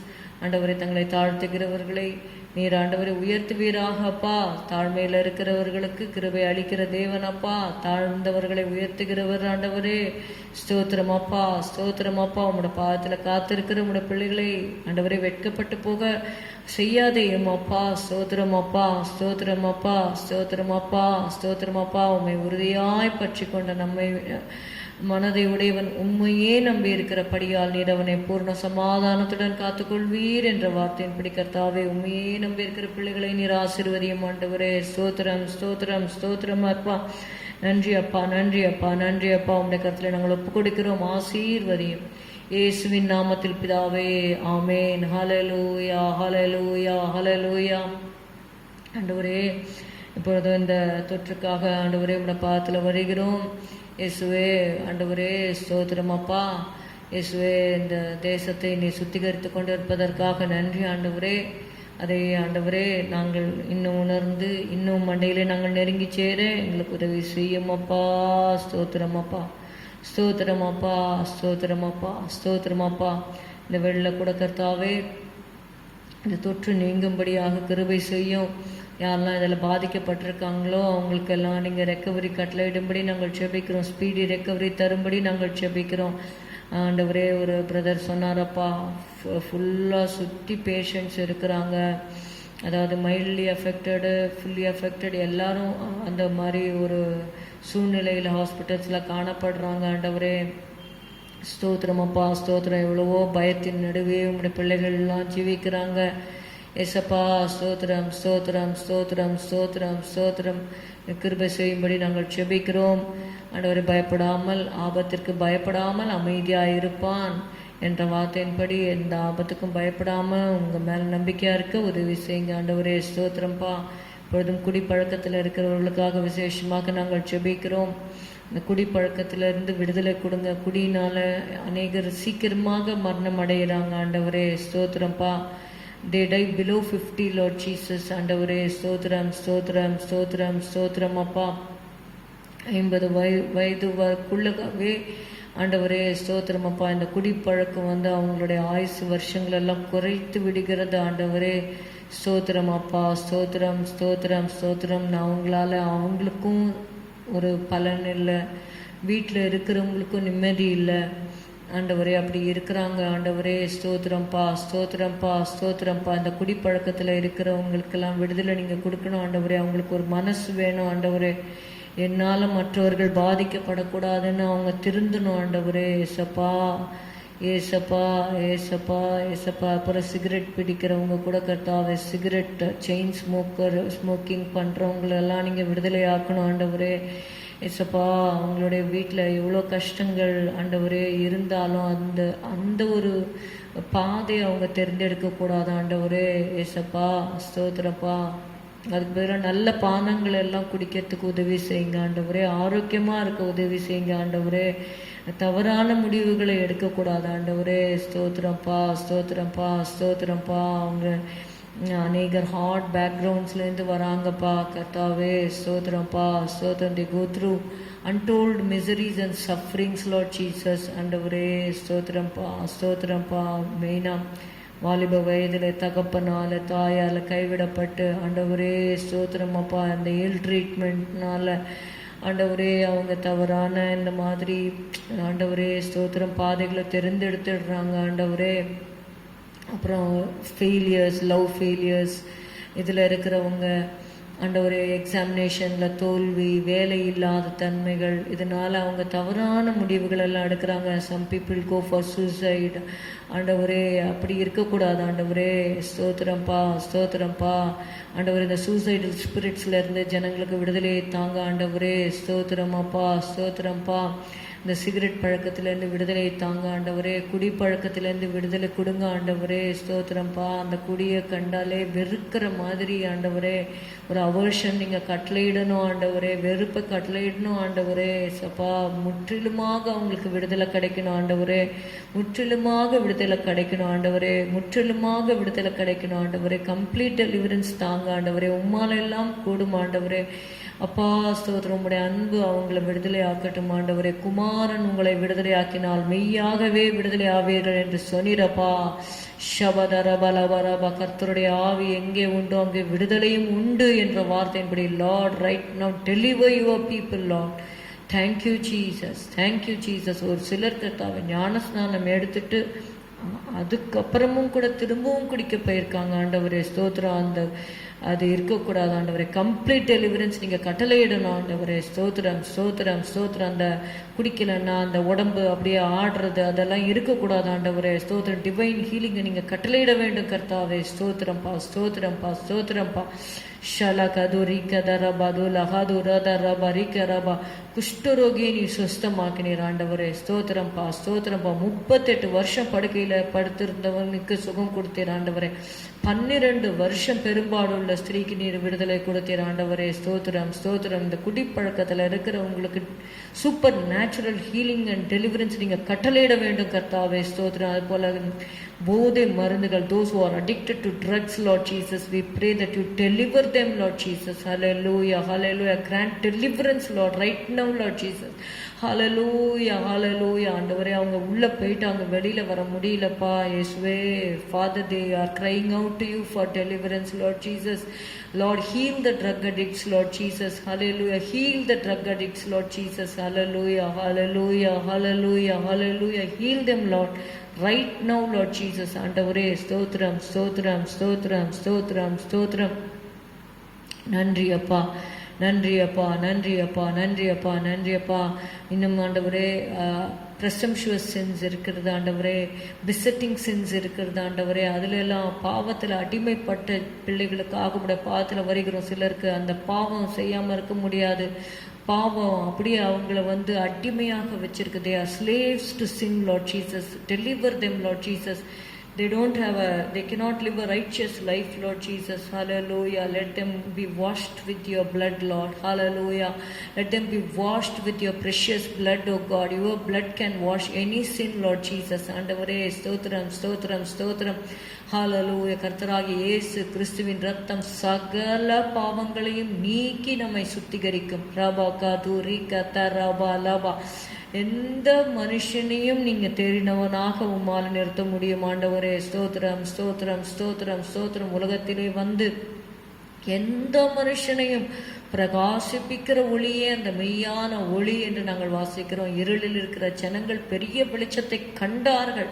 ஆண்டவரை தங்களை தாழ்த்துகிறவர்களை நீர் ஆண்டவரை உயர்த்துவீராக அப்பா. தாழ்மையில் இருக்கிறவர்களுக்கு கிருபை அளிக்கிற தேவன் அப்பா. தாழ்ந்தவர்களை உயர்த்துகிறவர் ஆண்டவரே. ஸ்தோத்திரம் அப்பா, ஸ்தோத்திரம் அப்பா. உங்களோட பாதத்தில் காத்திருக்கிற உங்களோட பிள்ளைகளை ஆண்டவரை வெட்கப்பட்டு போக செய்யாதேயும் அப்பா. ஸ்தோத்திரம் அப்பா, ஸ்தோத்திரம் அப்பா, ஸ்தோத்திரம் அப்பா, ஸ்தோத்திரம் அப்பா. உம்மை உறுதியாய் பற்றி கொண்ட நம்மை மனதை உடையவன் உண்மையே நம்பி இருக்கிறபடியால் நீர் அவனை பூர்ண சமாதானத்துடன் காத்துக்கொள்வீர் என்ற வார்த்தையின்படி கர்த்தாவே உண்மையே நம்பி இருக்கிற பிள்ளைகளை நீர் ஆசீர்வதியும் ஆண்டவரே. ஸ்தோத்திரம் ஸ்தோத்திரம் ஸ்தோத்திரம் அப்பா. நன்றி அப்பா, நன்றி அப்பா, நன்றி அப்பா. உம்முடைய கருத்தில் நாங்கள் ஒப்புக் கொடுக்கிறோம். ஆசீர்வதியும் இயேசுவின் நாமத்தில் பிதாவே, ஆமேன். ஹல்லேலூயா, ஹல்லேலூயா, ஹல்லேலூயா. ஆண்டவரே, இப்பொழுது இந்த தொற்றுக்காக ஆண்டவரே உம்முடைய பாதத்தில் வருகிறோம். இயேசுவே ஆண்டவரே, ஸ்தோத்திரம் அப்பா. இயேசுவே, இந்த தேசத்தை நீ சுத்திகரித்து கொண்டு இருப்பதற்காக நன்றி ஆண்டவரே. அதை ஆண்டவரே நாங்கள் இன்னும் உணர்ந்து இன்னும் மண்டையிலே நாங்கள் நெருங்கி சேர எங்களுக்கு உதவி செய்யும் அப்பா. ஸ்தோத்திரம் அப்பா, ஸ்தோத்திரம் அப்பா, ஸ்தோத்திரம் அப்பா, ஸ்தோத்திரம் அப்பா. இந்த வெள்ள கூட கர்த்தாவே இந்த தொற்று நீங்கும்படியாக கிருபை செய்யும். யாரெல்லாம் இதில் பாதிக்கப்பட்டிருக்காங்களோ அவங்களுக்கெல்லாம் நீங்கள் ரெக்கவரி கட்டளையிடும்படி நாங்கள் செபிக்கிறோம். ஸ்பீடி ரெக்கவரி தரும்படி நாங்கள் செபிக்கிறோம் ஆண்டவரே. ஒரு பிரதர் சொன்னாரப்பா, ஃபுல்லாக சுற்றி பேஷண்ட்ஸ் இருக்கிறாங்க. அதாவது மைல்ட்லி அஃபெக்டடு, ஃபுல்லி அஃபெக்டட் எல்லாரும் அந்த மாதிரி ஒரு சூழ்நிலையில் ஹாஸ்பிட்டல்ஸில் காணப்படுறாங்க ஆண்டவரே. ஸ்தோத்திரம் அப்பா, ஸ்தோத்திரம். எவ்வளவோ பயத்தின் நடுவே உங்களுடைய பிள்ளைகள்லாம் ஜீவிக்கிறாங்க ஏசப்பா. ஸ்தோத்திரம் ஸ்தோத்திரம் ஸ்தோத்திரம் ஸ்தோத்திரம் ஸ்தோத்திரம். கிருபை செய்யும்படி நாங்கள் செபிக்கிறோம் ஆண்டவரை. பயப்படாமல், ஆபத்திற்கு பயப்படாமல் அமைதியாக இருப்பான் என்ற வார்த்தையின்படி எந்த ஆபத்துக்கும் பயப்படாமல் உங்கள் மேலே நம்பிக்கையாக இருக்க உதவி செய்யுங்க ஆண்டவரே. ஸ்தோத்திரம்ப்பா. இப்பொழுதும் குடிப்பழக்கத்தில் இருக்கிறவர்களுக்காக விசேஷமாக நாங்கள் செபிக்கிறோம். இந்த குடிப்பழக்கத்திலிருந்து விடுதலை கொடுங்க. குடியினால் அநேகர் சீக்கிரமாக மரணம் அடைகிறாங்க ஆண்டவரே. ஸ்தோத்திரம்ப்பா. They die below 50, Lord Jesus. ஆண்டவரே ஸ்தோத்திரம் ஸ்தோத்திரம் ஸ்தோத்திரம் ஸ்தோத்திரம் அப்பா. 50 வயதுக்குள்ளவே ஆண்டவரே ஸ்தோத்திரம் அப்பா. இந்த குடிப்பழக்கம் அவங்களுடைய ஆயுசு வருஷங்கள் எல்லாம் குறைத்து விடுகிறது ஆண்டவரே. ஸ்தோத்திரம் அப்பா. ஸ்தோத்திரம் ஸ்தோத்திரம் ஸ்தோத்திரம். அவங்களுக்கும் ஒரு பலன் இல்லை, வீட்டில் இருக்கிறவங்களுக்கும் நிம்மதி இல்லை ஆண்டவரே. அப்படி இருக்கிறாங்க ஆண்டவரே. ஸ்தோத்திரம்ப்பா, ஸ்தோத்திரம்ப்பா, ஸ்தோத்திரம்ப்பா. இந்த குடிப்பழக்கத்தில் இருக்கிறவங்களுக்கெல்லாம் விடுதலை நீங்கள் கொடுக்கணும் ஆண்டவரே. அவங்களுக்கு ஒரு மனசு வேணும் ஆண்டவரே. என்னால் மற்றவர்கள் பாதிக்கப்படக்கூடாதுன்னு அவங்க திருந்தணும் ஆண்டவரே. ஏசப்பா, ஏசப்பா, ஏசப்பா, ஏசப்பா. அப்புறம் சிகரெட் பிடிக்கிறவங்க கூட கர்த்தாவே, சிகரெட் செயின் ஸ்மோக்கிங் பண்ணுறவங்களெல்லாம் நீங்கள் விடுதலை ஆக்கணும் ஆண்டவரே. ஏசப்பா, அவங்களுடைய வீட்டில் எவ்வளோ கஷ்டங்கள் ஆண்டவரே இருந்தாலும் அந்த ஒரு பாதையை அவங்க தேர்ந்தெடுக்கக்கூடாது ஆண்டவரே. ஏசப்பா, ஸ்தோத்திரப்பா. அதுக்கு பதிலாக நல்ல பானங்கள் எல்லாம் குடிக்கிறதுக்கு உதவி செய்யுங்க ஆண்டவரே. ஆரோக்கியமாக இருக்க உதவி செய்யுங்க ஆண்டவரே. தவறான முடிவுகளை எடுக்கக்கூடாது ஆண்டவரே. ஸ்தோத்திரம்ப்பா, ஸ்தோத்திரம்ப்பா, ஸ்தோத்திரம்ப்பா. அவங்க அநேகர் ஹார்ட் பேக்ரவுண்ட்ஸ்லேருந்து வராங்கப்பா கர்த்தாவே. ஸ்தோத்திரம்ப்பா, ஸ்தோத்திரம். They go through untold miseries and sufferings, Lord Jesus. ஆண்டவரே ஸ்தோத்திரம்ப்பா, ஸ்தோத்திரம்ப்பா. மெயினாக வாலிப வயதில் தகப்பனால் தாயால் கைவிடப்பட்டு ஆண்டவரே ஸ்தோத்திரமப்பா. அந்த இல் ட்ரீட்மெண்ட்னால ஆண்டவரே அவங்க தவறான இந்த மாதிரி ஆண்டவரே ஸ்தோத்திரம் பாதைகளை தெரிந்தெடுத்துடுறாங்க ஆண்டவரே. அப்புறம் ஃபெயிலியர்ஸ், லவ் ஃபெயிலியர்ஸ் இதில் இருக்கிறவங்க ஆண்டவரே, எக்ஸாமினேஷனில் தோல்வி, வேலை இல்லாத தன்மைகள், இதனால் அவங்க தவறான முடிவுகள் எல்லாம் எடுக்கிறாங்க. Some people go for suicide ஆண்டவரே. அப்படி இருக்கக்கூடாது ஆண்டவரே. ஸ்தோத்திரம்ப்பா, ஸ்தோத்திரம்ப்பா. ஆண்டவரே, இந்த சூசைடல் ஸ்பிரிட்ஸ்லேருந்து ஜனங்களுக்கு விடுதலையை தாங்க ஆண்டவரே. ஸ்தோத்திரமாப்பா, ஸ்தோத்திரம்ப்பா. இந்த சிகரெட் பழக்கத்திலேருந்து விடுதலை தாங்க ஆண்டவரே. குடி பழக்கத்திலேருந்து விடுதலை கொடுங்க ஆண்டவரே. ஸ்தோத்திரம்ப்பா. அந்த குடியை கண்டாலே வெறுக்கிற மாதிரி ஆண்டவரே ஒரு அவர்ஷன் நீங்கள் கட்டளையிடணும் ஆண்டவரே. வெறுப்பை கட்டளையிடணும் ஆண்டவரே. சப்பா முற்றிலுமாக அவங்களுக்கு விடுதலை கிடைக்கணும் ஆண்டவரே. முற்றிலுமாக விடுதலை கிடைக்கணும் ஆண்டவரே. முற்றிலுமாக விடுதலை கிடைக்கணும் ஆண்டவரே. கம்ப்ளீட் டெலிவரன்ஸ் தாங்க ஆண்டவரே. உம்மால எல்லாம் கூடும் ஆண்டவரே. அப்பா ஸ்தோத்திரம். உம்முடைய அன்பு அவங்களை விடுதலை ஆக்கட்டும் ஆண்டவரே. குமாரன் உங்களை விடுதலை ஆக்கினால் மெய்யாகவே விடுதலை ஆவீர்கள் என்று சொன்னீரப்பா. ஷபதரபலபரப. கர்த்தருடைய ஆவி எங்கே உண்டோ அங்கே விடுதலையும் உண்டு என்ற வார்த்தையின்படி Lord right now deliver your people Lord. Thank you Jesus, thank you Jesus. ஒரு சிலர் கர்த்தாவை ஞானஸ்நானம் எடுத்துட்டு அதுக்கப்புறமும் கூட திரும்பவும் குடிக்க போயிருக்காங்க ஆண்டவரே. ஸ்தோத்திரம். அந்த அது இருக்கக்கூடாது ஆண்டவரே. கம்ப்ளீட் டெலிவரன்ஸ் நீங்கள் கட்டளையிடணும் ஆண்டவரே. ஸ்தோத்திரம் ஸ்தோத்திரம் ஸ்தோத்திரம். அந்த குடிக்கலன்னா அந்த உடம்பு அப்படியே ஆடுறது அதெல்லாம் இருக்கக்கூடாது ஆண்டவரே. ஸ்தோத்திரம். டிவைன் ஹீலிங்கை நீங்கள் கட்டளையிட வேண்டும் கர்த்தாவே. ஸ்தோத்திரம்ப்பா ஸ்தோத்திரம்ப்பா ஸ்தோத்திரம்ப்பா. ஷலகது ரிகதரபது லஹது ரதரப ரிகரபா. குஷ்டரோகியை நீ சுஸ்தமாக்கினீர் ஆண்டவரே. ஸ்தோத்திரம்ப்பா ஸ்தோத்திரம்ப்பா. 38 வருஷம் படுக்கையில் படுத்திருந்தவனுக்கு சுகம் கொடுத்தீர் ஆண்டவரே. 12 வருஷம் பெரும்பாடுள்ள ஸ்திரீக்கு நீர் விடுதலை கொடுத்தீர் ஆண்டவரே. ஸ்தோத்திரம் ஸ்தோத்திரம். இந்த குடிப்பழக்கத்தில் இருக்கிறவங்களுக்கு super natural healing and deliverance நீங்கள் கட்டளையிட வேண்டும் கர்த்தாவே. ஸ்தோத்திரம். அது போல போதை மருந்துகள், those who are addicted to drugs, Lord Jesus, we pray that you deliver them, Lord Jesus. Hallelujah, hallelujah. Grant deliverance, Lord, right now, Lord Jesus. Hallelujah, hallelujah. ஆண்டவரே அவங்க உள்ள போயிட்டு அவங்க வெளியில வர முடியலப்பா. இயேசுவே, Father, they are crying out to you for deliverance, Lord Jesus. Lord, heal the drug addicts, Lord Jesus. Hallelujah. Heal the drug addicts, Lord Jesus. Hallelujah, hallelujah, hallelujah, hallelujah. Heal them, Lord. Right now, Lord Jesus. ஆண்டவரே ஸ்தோத்திரம் ஸ்தோத்திரம் ஸ்தோத்திரம் ஸ்தோத்திரம் ஸ்தோத்திரம். நன்றி அப்பா, நன்றி அப்பா, நன்றி அப்பா, நன்றி அப்பா, நன்றி அப்பா. இன்னும் ஆண்டவரே ப்ரெசம்ஷுவஸ் சின்ஸ் இருக்கிறது ஆண்டவரே. பிசட்டிங் சின்ஸ் இருக்கிறது ஆண்டவரே. அதுல எல்லாம் பாவத்தில் அடிமைப்பட்ட பிள்ளைகளுக்காக கூட பாவத்தில் வருகிறோம். சிலருக்கு அந்த பாவம் செய்யாமல் இருக்க முடியாது. பாவம் அப்படியே அவங்கள அடிமையாக வச்சிருக்கு. They are slaves to sin, Lord Jesus. Deliver them, Lord Jesus. They cannot live a righteous life, Lord Jesus. Hallelujah. Let them be washed with your blood, Lord. Hallelujah. Let them be washed with your precious blood, oh God. Your blood can wash any sin, Lord Jesus. ஆண்டவரே ஸ்தோத்திரம் ஸ்தோத்திரம் ஸ்தோத்திரம். ஹalleluya. கர்த்தராகிய இயேசு கிறிஸ்துவின் ரத்தம் சகல பாவங்களையும் நீக்கி நம்மை சுத்திகரிக்கும். ரபா கதுரி கதரபா லபா. எந்த மனுஷனையும் நீங்க தேறினவனாக உம்மால் நிறுத்த முடியும் ஆண்டவரே. ஸ்தோத்திரம் ஸ்தோத்திரம் ஸ்தோத்திரம் ஸ்தோத்திரம். உலகத்திலே எந்த மனுஷனையும் பிரகாசிப்பிக்கிற ஒளியே அந்த மெய்யான ஒளி என்று நாங்கள் வாசிக்கிறோம். இருளில் இருக்கிற ஜனங்கள் பெரிய வெளிச்சத்தை கண்டார்கள்.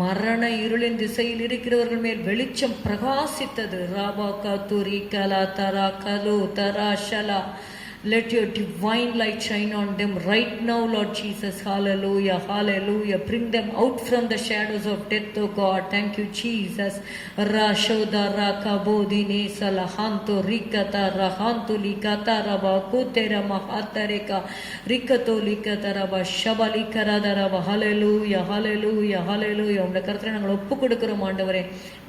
மரண இருளின் திசையில் இருக்கிறவர்கள் மேல் வெளிச்சம் பிரகாசித்தது. ராபா கதுரி கலா தரா கலு தரா ஷலா. Let your divine light shine on them right now, Lord Jesus. Hallelujah, hallelujah. Bring them out from the shadows of death, oh God. Thank you, Jesus. Rashoda rakabodine salahanto rikata rahanto likata raba kutera mahatareka rikato likata raba shabalikara raba. Hallelujah, hallelujah, hallelujah. உம்முடைய கர்த்தரை நாங்கள் ஒப்பு கொடுக்கிறோம் ஆண்டவரே.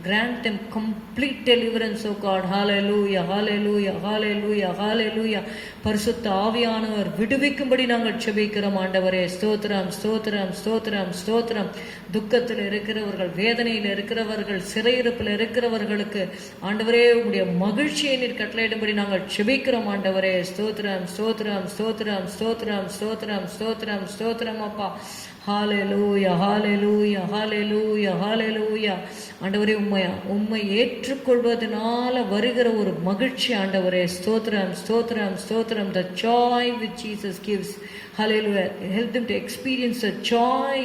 Grant them complete deliverance, oh God. Hallelujah, hallelujah, hallelujah, hallelujah. பரிசுத்த ஆவியானவர் விடுவிக்கும்படி நாங்கள் செபிக்கிறோம் ஆண்டவரே. ஸ்தோத்திரம் ஸ்தோத்திரம் ஸ்தோத்திரம் ஸ்தோத்திரம். துக்கத்தில் இருக்கிறவர்கள், வேதனையில் இருக்கிறவர்கள், சிறையிருப்பில் இருக்கிறவர்களுக்கு ஆண்டவரே உங்களுடைய மகிழ்ச்சியை நீர் கட்டளையிடும்படி நாங்கள் செபிக்கிறோம் ஆண்டவரே. ஸ்தோத்திரம் ஸ்தோத்திரம் ஸ்தோத்திரம் ஸ்தோத்திரம் ஸ்தோத்திரம் ஸ்தோத்திரம் ஸ்தோத்திரம் அப்பா. ஹalleluya, hallelujah, hallelujah, hallelujah. ஆண்டவரே உம்மை ஏற்றுக்கொள்வதனால வருகிற ஒரு மகிழ்ச்சி ஆண்டவரே. ஸ்தோத்திரம் ஸ்தோத்திரம் ஸ்தோத்திரம். The joy which Jesus gives. Hallelujah. Help them to experience the joy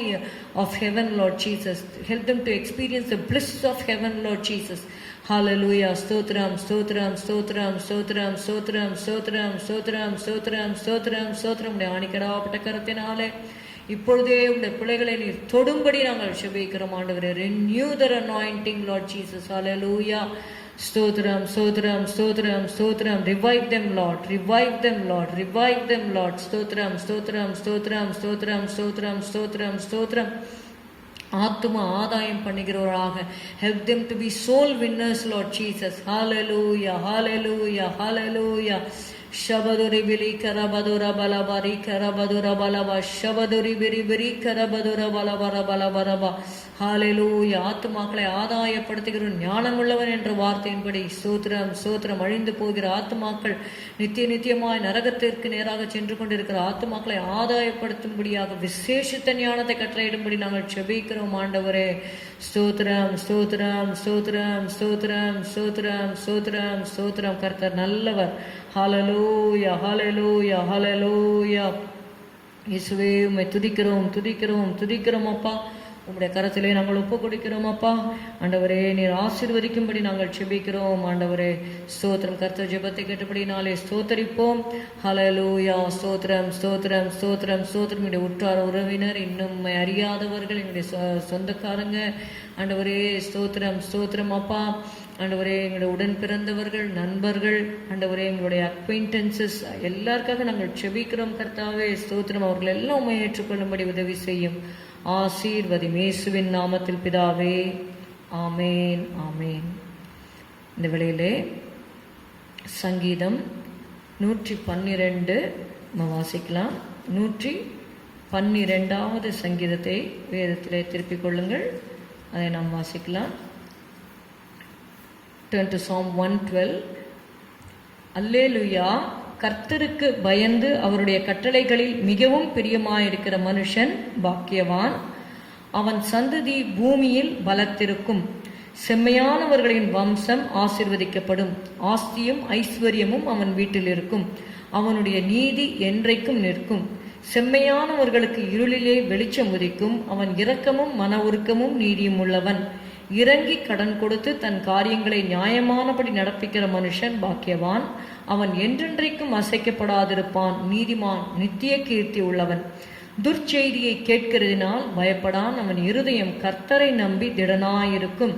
of heaven, Lord Jesus. Help them to experience the bliss of heaven, Lord Jesus. Hallelujah. ஸ்தோத்திரம் ஸ்தோத்திரம் ஸ்தோத்திரம் ஸ்தோத்திரம் ஸ்தோத்திரம் ஸ்தோத்திரம் ஸ்தோத்திரம் ஸ்தோத்திரம் ஸ்தோத்திரம் ஸ்தோத்திரம். ஆணிக்கடாப்பட்ட கரத்தினாலே இப்பொழுதே உடைய பிள்ளைகளை நீர் தொடும்படி நாங்கள் செபிக்கிறோம் ஆண்டவரே. Renew their anointing, Lord Jesus. Hallelujah. ஸ்தோத்திரம் ஸ்தோத்திரம் ஸ்தோத்திரம் ஸ்தோத்திரம். Revive them Lord, revive them Lord, revive them Lord. ஸ்தோத்திரம் ஸ்தோத்திரம் ஸ்தோத்திரம் ஸ்தோத்திரம் ஸ்தோத்திரம் ஸ்தோத்திரம் ஸ்தோத்திரம். ஆத்தும ஆதாயம் பண்ணுகிறவராக help them to be soul winners, Lord Jesus. Hallelujah, hallelujah, hallelujah. Shabaduri bili karabadura balabari karabadura balaba shabaduri biri biri karabadura balabara balabaraba. ஹalleluya. ஆத்துமாக்களை ஆதாயப்படுத்துகிற ஞானமுள்ளவன் என்ற வார்த்தையின்படி ஸ்தோத்திரம் ஸ்தோத்திரம். அழிந்து போகிற ஆத்துமாக்கள் நித்தியமாய் நரகத்திற்கு நேராக சென்று கொண்டிருக்கிற ஆத்துமாக்களை ஆதாயப்படுத்தும்படியாக விசேஷித்த ஞானத்தை கட்டளையிடும்படி நாங்கள் செபிக்கிறோம் ஆண்டவரே. ஸ்தோத்திரம் ஸ்தோத்திரம் ஸ்தோத்திரம் ஸ்தோத்திரம் ஸ்தோத்திரம் ஸ்தோத்திரம் ஸ்தோத்திரம். கர்த்தர் நல்லவர். ஹalleluya, ஹalleluya, ஹalleluya. இயேசுவே உம்மை துதிக்கிறோம் துதிக்கிறோம் துதிக்கிறோம் அப்பா. உம்முடைய கரத்திலே நாங்கள் ஒப்பு கொடுக்கிறோம் அப்பா. ஆண்டவரே நீர் ஆசீர்வதிக்கும்படி நாங்கள் செபிக்கிறோம் ஆண்டவரே. ஸ்தோத்திரம். கர்த்தர் ஜெபத்தை கேட்டபடினாலே ஸ்தோத்தரிப்போம். ஹalleluya. ஸ்தோத்திரம் ஸ்தோத்திரம் ஸ்தோத்திரம் ஸ்தோத்திரம். என்னுடைய உற்றார உறவினர், இன்னும் அறியாதவர்கள், என்னுடைய சொந்தக்காரங்க ஆண்டவரே ஸ்தோத்திரம் ஸ்தோத்திரம் அப்பா. ஆண்டவரே எங்களுடைய உடன் பிறந்தவர்கள், நண்பர்கள், ஆண்டவரே எங்களுடைய அக்வைண்டன்சஸ் எல்லாருக்காக நாங்கள் செபிக்கிறோம் கர்த்தாவே. ஸ்தோத்திரம். அவர்கள் எல்லாம் உம்மை ஏற்றுக்கொள்ளும்படி உதவி செய்யும். ஆசீர்வதியும் இயேசுவின் நாமத்தில் பிதாவே. ஆமேன் ஆமேன். இந்த வேளையிலே சங்கீதம் 112 வாசிக்கலாம். 112வது சங்கீதத்தை வேதத்திலே திருப்பிக் கொள்ளுங்கள். அதை நாம் வாசிக்கலாம். Turn to Psalm 112. அல்லேலூயா. கர்த்தருக்கு பயந்து அவருடைய கட்டளைகளில் மிகவும் பிரியமாயிருக்கிற மனுஷன் பாக்கியவான். அவன் சந்ததி பூமியில் பலத்திருக்கும். செம்மையானவர்களின் வம்சம் ஆசீர்வதிக்கப்படும். ஆஸ்தியும் ஐஸ்வர்யமும் அவன் வீட்டில் இருக்கும். அவனுடைய நீதி என்றைக்கும் நிற்கும். செம்மையானவர்களுக்கு இருளிலே வெளிச்சம் உதிக்கும். அவன் இரக்கமும் மன உருக்கமும் நீதியும் உள்ளவன். இறங்கி கடன் கொடுத்து தன் காரியங்களை நியாயமானபடி நடப்பிக்கிற மனுஷன் பாக்கியவான். அவன் என்றென்றைக்கும் அசைக்கப்படாதிருப்பான். நீதிமான் நித்திய கீர்த்தி உள்ளவன். துர்ச்செய்தியை கேட்கிறதினால் பயப்படான். அவன் இருதயம் கர்த்தரை நம்பி திடனாயிருக்கும்.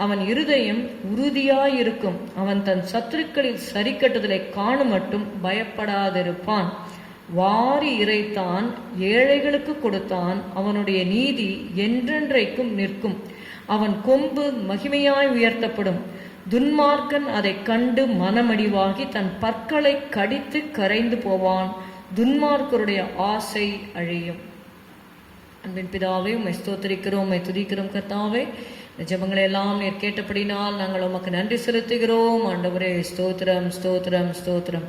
அவன் இருதயம் உறுதியாயிருக்கும். அவன் தன் சத்துருக்களில் சரிக்கட்டுதலை காணும் மட்டும் பயப்படாதிருப்பான். வாரி இறைத்தான், ஏழைகளுக்கு கொடுத்தான். அவனுடைய நீதி என்றென்றைக்கும் நிற்கும். அவன் கொம்பு மகிமையாய் உயர்த்தப்படும். துன்மார்க்கன் அதை கண்டு மனமடிவாகி தன் பற்களை கடித்து கரைந்து போவான். துன்மார்க்கருடைய ஆசை அழியும். அன்பின் பிதாவே உம்மை ஸ்தோத்திரிக்கிறோம், உம்மை துதிக்கிறோம் கர்த்தாவே. ஜெபங்களை எல்லாம் நீர் கேட்டபடினால் நாங்கள் உமக்கு நன்றி செலுத்துகிறோம் ஆண்டவரே. ஸ்தோத்திரம் ஸ்தோத்திரம் ஸ்தோத்திரம்.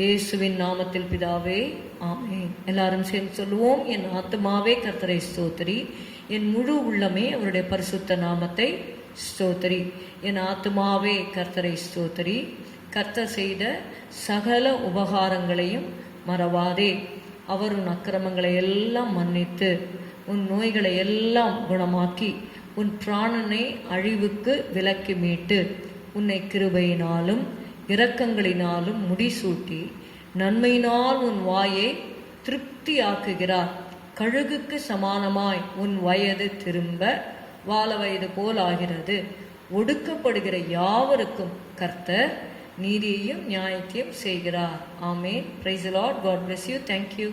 இயேசுவின் நாமத்தில் பிதாவே ஆமென். எல்லாரும் சேர்ந்து சொல்லுவோம். என் ஆத்துமாவே கர்த்தரை ஸ்தோத்திரி, என் முழு உள்ளமே அவருடைய பரிசுத்த நாமத்தை ஸ்தோத்திரி. என் ஆத்துமாவே கர்த்தரை ஸ்தோத்திரி. கர்த்தர் செய்த சகல உபகாரங்களையும் மறவாதே. அவர் உன் அக்கிரமங்களை எல்லாம் மன்னித்து உன் நோய்களை எல்லாம் குணமாக்கி உன் பிராணனை அழிவுக்கு விலக்கி மீட்டு உன்னை கிருபையினாலும் இரக்கங்களினாலும் முடிசூட்டி நன்மையினால் உன் வாயை திருப்தியாக்குகிறார். கழுகுக்கு சமானமாய் உன் வயது திரும்ப வாழ வயது போல் ஆகிறது. ஒடுக்கப்படுகிற யாவருக்கும் கர்த்தர் நீதியையும் நியாயத்தையும் செய்கிறார். Amen. Praise the Lord. God bless you. Thank you.